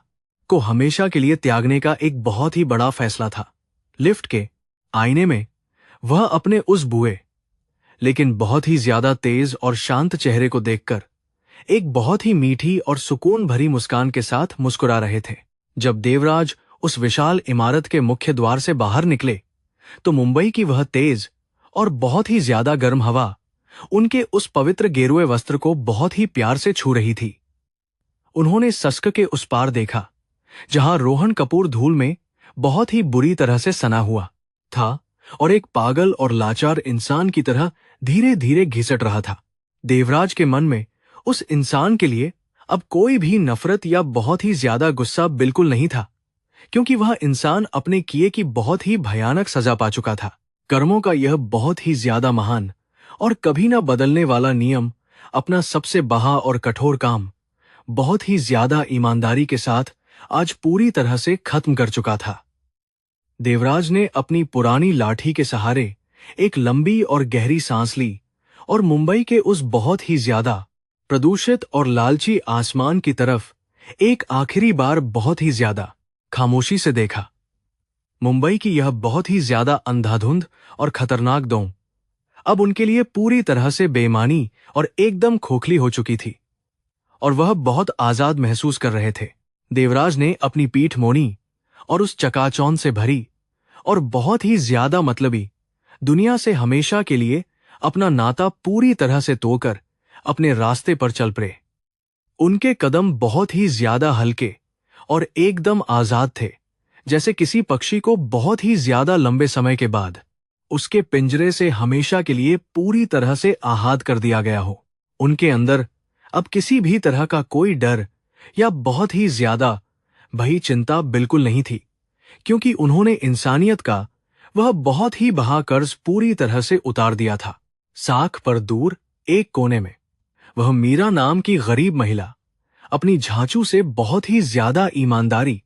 को हमेशा के लिए त्यागने का एक बहुत ही बड़ा फैसला था। लिफ्ट के आईने में वह अपने उस बुए लेकिन बहुत ही ज्यादा तेज और शांत चेहरे को देखकर एक बहुत ही मीठी और सुकून भरी मुस्कान के साथ मुस्कुरा रहे थे। जब देवराज उस विशाल इमारत के मुख्य द्वार से बाहर निकले तो मुंबई की वह तेज और बहुत ही ज्यादा गर्म हवा उनके उस पवित्र गेरुए वस्त्र को बहुत ही प्यार से छू रही थी। उन्होंने सस्क के उस पार देखा जहां रोहन कपूर धूल में बहुत ही बुरी तरह से सना हुआ था और एक पागल और लाचार इंसान की तरह धीरे धीरे घिसट रहा था। देवराज के मन में उस इंसान के लिए अब कोई भी नफरत या बहुत ही ज्यादा गुस्सा बिल्कुल नहीं था, क्योंकि वह इंसान अपने किए की बहुत ही भयानक सजा पा चुका था। कर्मों का यह बहुत ही ज्यादा महान और कभी न बदलने वाला नियम अपना सबसे बहा और कठोर काम बहुत ही ज्यादा ईमानदारी के साथ आज पूरी तरह से खत्म कर चुका था। देवराज ने अपनी पुरानी लाठी के सहारे एक लंबी और गहरी सांस ली और मुंबई के उस बहुत ही ज्यादा प्रदूषित और लालची आसमान की तरफ एक आखिरी बार बहुत ही ज्यादा खामोशी से देखा। मुंबई की यह बहुत ही ज्यादा अंधाधुंध और खतरनाक दौड़ अब उनके लिए पूरी तरह से बेईमानी और एकदम खोखली हो चुकी थी और वह बहुत आजाद महसूस कर रहे थे। देवराज ने अपनी पीठ मोड़ी और उस चकाचौंध से भरी और बहुत ही ज्यादा मतलबी दुनिया से हमेशा के लिए अपना नाता पूरी तरह से तोड़कर अपने रास्ते पर चल पड़े। उनके कदम बहुत ही ज्यादा हल्के और एकदम आजाद थे, जैसे किसी पक्षी को बहुत ही ज्यादा लंबे समय के बाद उसके पिंजरे से हमेशा के लिए पूरी तरह से आहाद कर दिया गया हो। उनके अंदर अब किसी भी तरह का कोई डर या बहुत ही ज्यादा भई चिंता बिल्कुल नहीं थी, क्योंकि उन्होंने इंसानियत का वह बहुत ही बहा कर्ज पूरी तरह से उतार दिया था। साख पर दूर एक कोने में वह मीरा नाम की गरीब महिला अपनी झांचू से बहुत ही ज्यादा ईमानदारी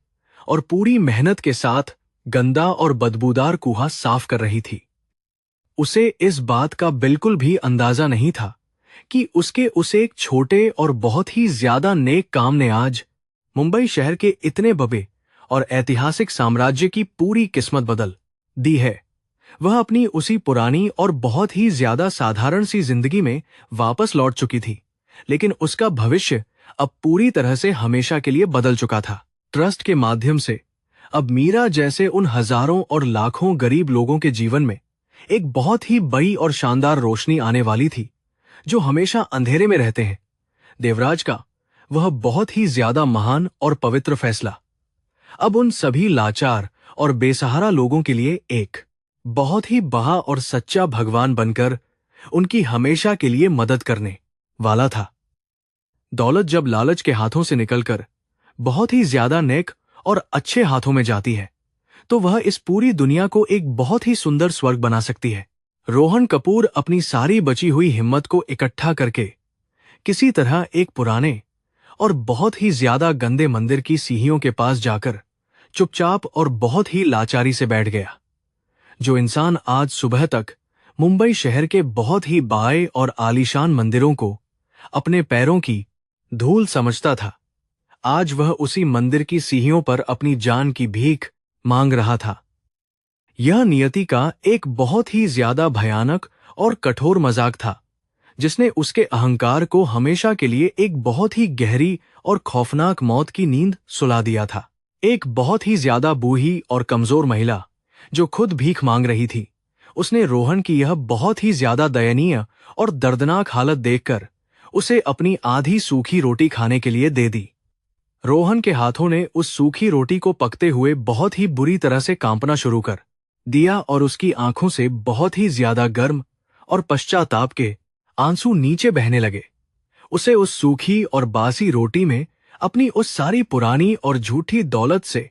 और पूरी मेहनत के साथ गंदा और बदबूदार कुआं साफ कर रही थी। उसे इस बात का बिल्कुल भी अंदाजा नहीं था कि उसके उस एक छोटे और बहुत ही ज्यादा नेक काम ने आज मुंबई शहर के इतने बड़े और ऐतिहासिक साम्राज्य की पूरी किस्मत बदल दी है। वह अपनी उसी पुरानी और बहुत ही ज्यादा साधारण सी जिंदगी में वापस लौट चुकी थी, लेकिन उसका भविष्य अब पूरी तरह से हमेशा के लिए बदल चुका था। ट्रस्ट के माध्यम से अब मीरा जैसे उन हजारों और लाखों गरीब लोगों के जीवन में एक बहुत ही बड़ी और शानदार रोशनी आने वाली थी, जो हमेशा अंधेरे में रहते हैं। देवराज का वह बहुत ही ज्यादा महान और पवित्र फैसला अब उन सभी लाचार और बेसहारा लोगों के लिए एक बहुत ही बड़ा और सच्चा भगवान बनकर उनकी हमेशा के लिए मदद करने वाला था। दौलत जब लालच के हाथों से निकलकर बहुत ही ज्यादा नेक और अच्छे हाथों में जाती है, तो वह इस पूरी दुनिया को एक बहुत ही सुंदर स्वर्ग बना सकती है। रोहन कपूर अपनी सारी बची हुई हिम्मत को इकट्ठा करके किसी तरह एक पुराने और बहुत ही ज्यादा गंदे मंदिर की सीढ़ियों के पास जाकर चुपचाप और बहुत ही लाचारी से बैठ गया। जो इंसान आज सुबह तक मुंबई शहर के बहुत ही बाए और आलीशान मंदिरों को अपने पैरों की धूल समझता था, आज वह उसी मंदिर की सीढ़ियों पर अपनी जान की भीख मांग रहा था। यह नियति का एक बहुत ही ज्यादा भयानक और कठोर मजाक था, जिसने उसके अहंकार को हमेशा के लिए एक बहुत ही गहरी और खौफनाक मौत की नींद सुला दिया था। एक बहुत ही ज्यादा बूढ़ी और कमजोर महिला जो खुद भीख मांग रही थी, उसने रोहन की यह बहुत ही ज्यादा दयनीय और दर्दनाक हालत देखकर उसे अपनी आधी सूखी रोटी खाने के लिए दे दी। रोहन के हाथों ने उस सूखी रोटी को पकते हुए बहुत ही बुरी तरह से कांपना शुरू कर दिया और उसकी आंखों से बहुत ही ज्यादा गर्म और पश्चाताप के आंसू नीचे बहने लगे। उसे उस सूखी और बासी रोटी में अपनी उस सारी पुरानी और झूठी दौलत से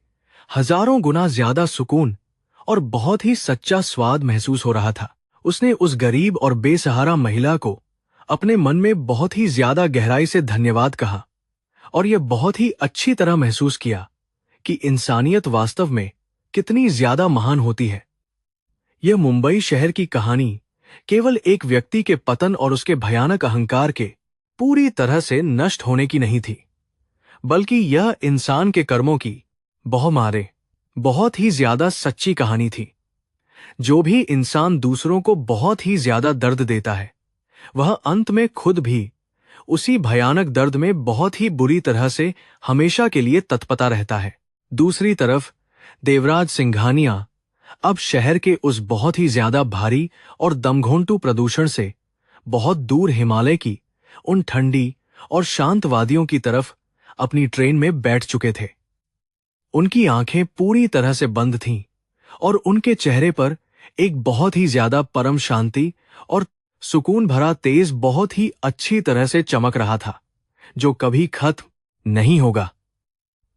हजारों गुना ज्यादा सुकून और बहुत ही सच्चा स्वाद महसूस हो रहा था। उसने उस गरीब और बेसहारा महिला को अपने मन में बहुत ही ज्यादा गहराई से धन्यवाद कहा और यह बहुत ही अच्छी तरह महसूस किया कि इंसानियत वास्तव में कितनी ज्यादा महान होती है। यह मुंबई शहर की कहानी केवल एक व्यक्ति के पतन और उसके भयानक अहंकार के पूरी तरह से नष्ट होने की नहीं थी, बल्कि यह इंसान के कर्मों की बहुमारे बहुत ही ज्यादा सच्ची कहानी थी। जो भी इंसान दूसरों को बहुत ही ज्यादा दर्द देता है, वह अंत में खुद भी उसी भयानक दर्द में बहुत ही बुरी तरह से हमेशा के लिए तत्पता रहता है। दूसरी तरफ देवराज सिंघानिया अब शहर के उस बहुत ही ज्यादा भारी और दमघोंटू प्रदूषण से बहुत दूर हिमालय की उन ठंडी और शांत वादियों की तरफ अपनी ट्रेन में बैठ चुके थे। उनकी आंखें पूरी तरह से बंद थीं और उनके चेहरे पर एक बहुत ही ज्यादा परम शांति और सुकून भरा तेज बहुत ही अच्छी तरह से चमक रहा था, जो कभी खत्म नहीं होगा।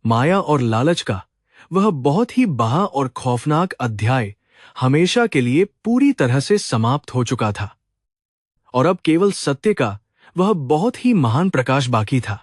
माया और लालच का वह बहुत ही बहा और खौफनाक अध्याय हमेशा के लिए पूरी तरह से समाप्त हो चुका था और अब केवल सत्य का वह बहुत ही महान प्रकाश बाकी था।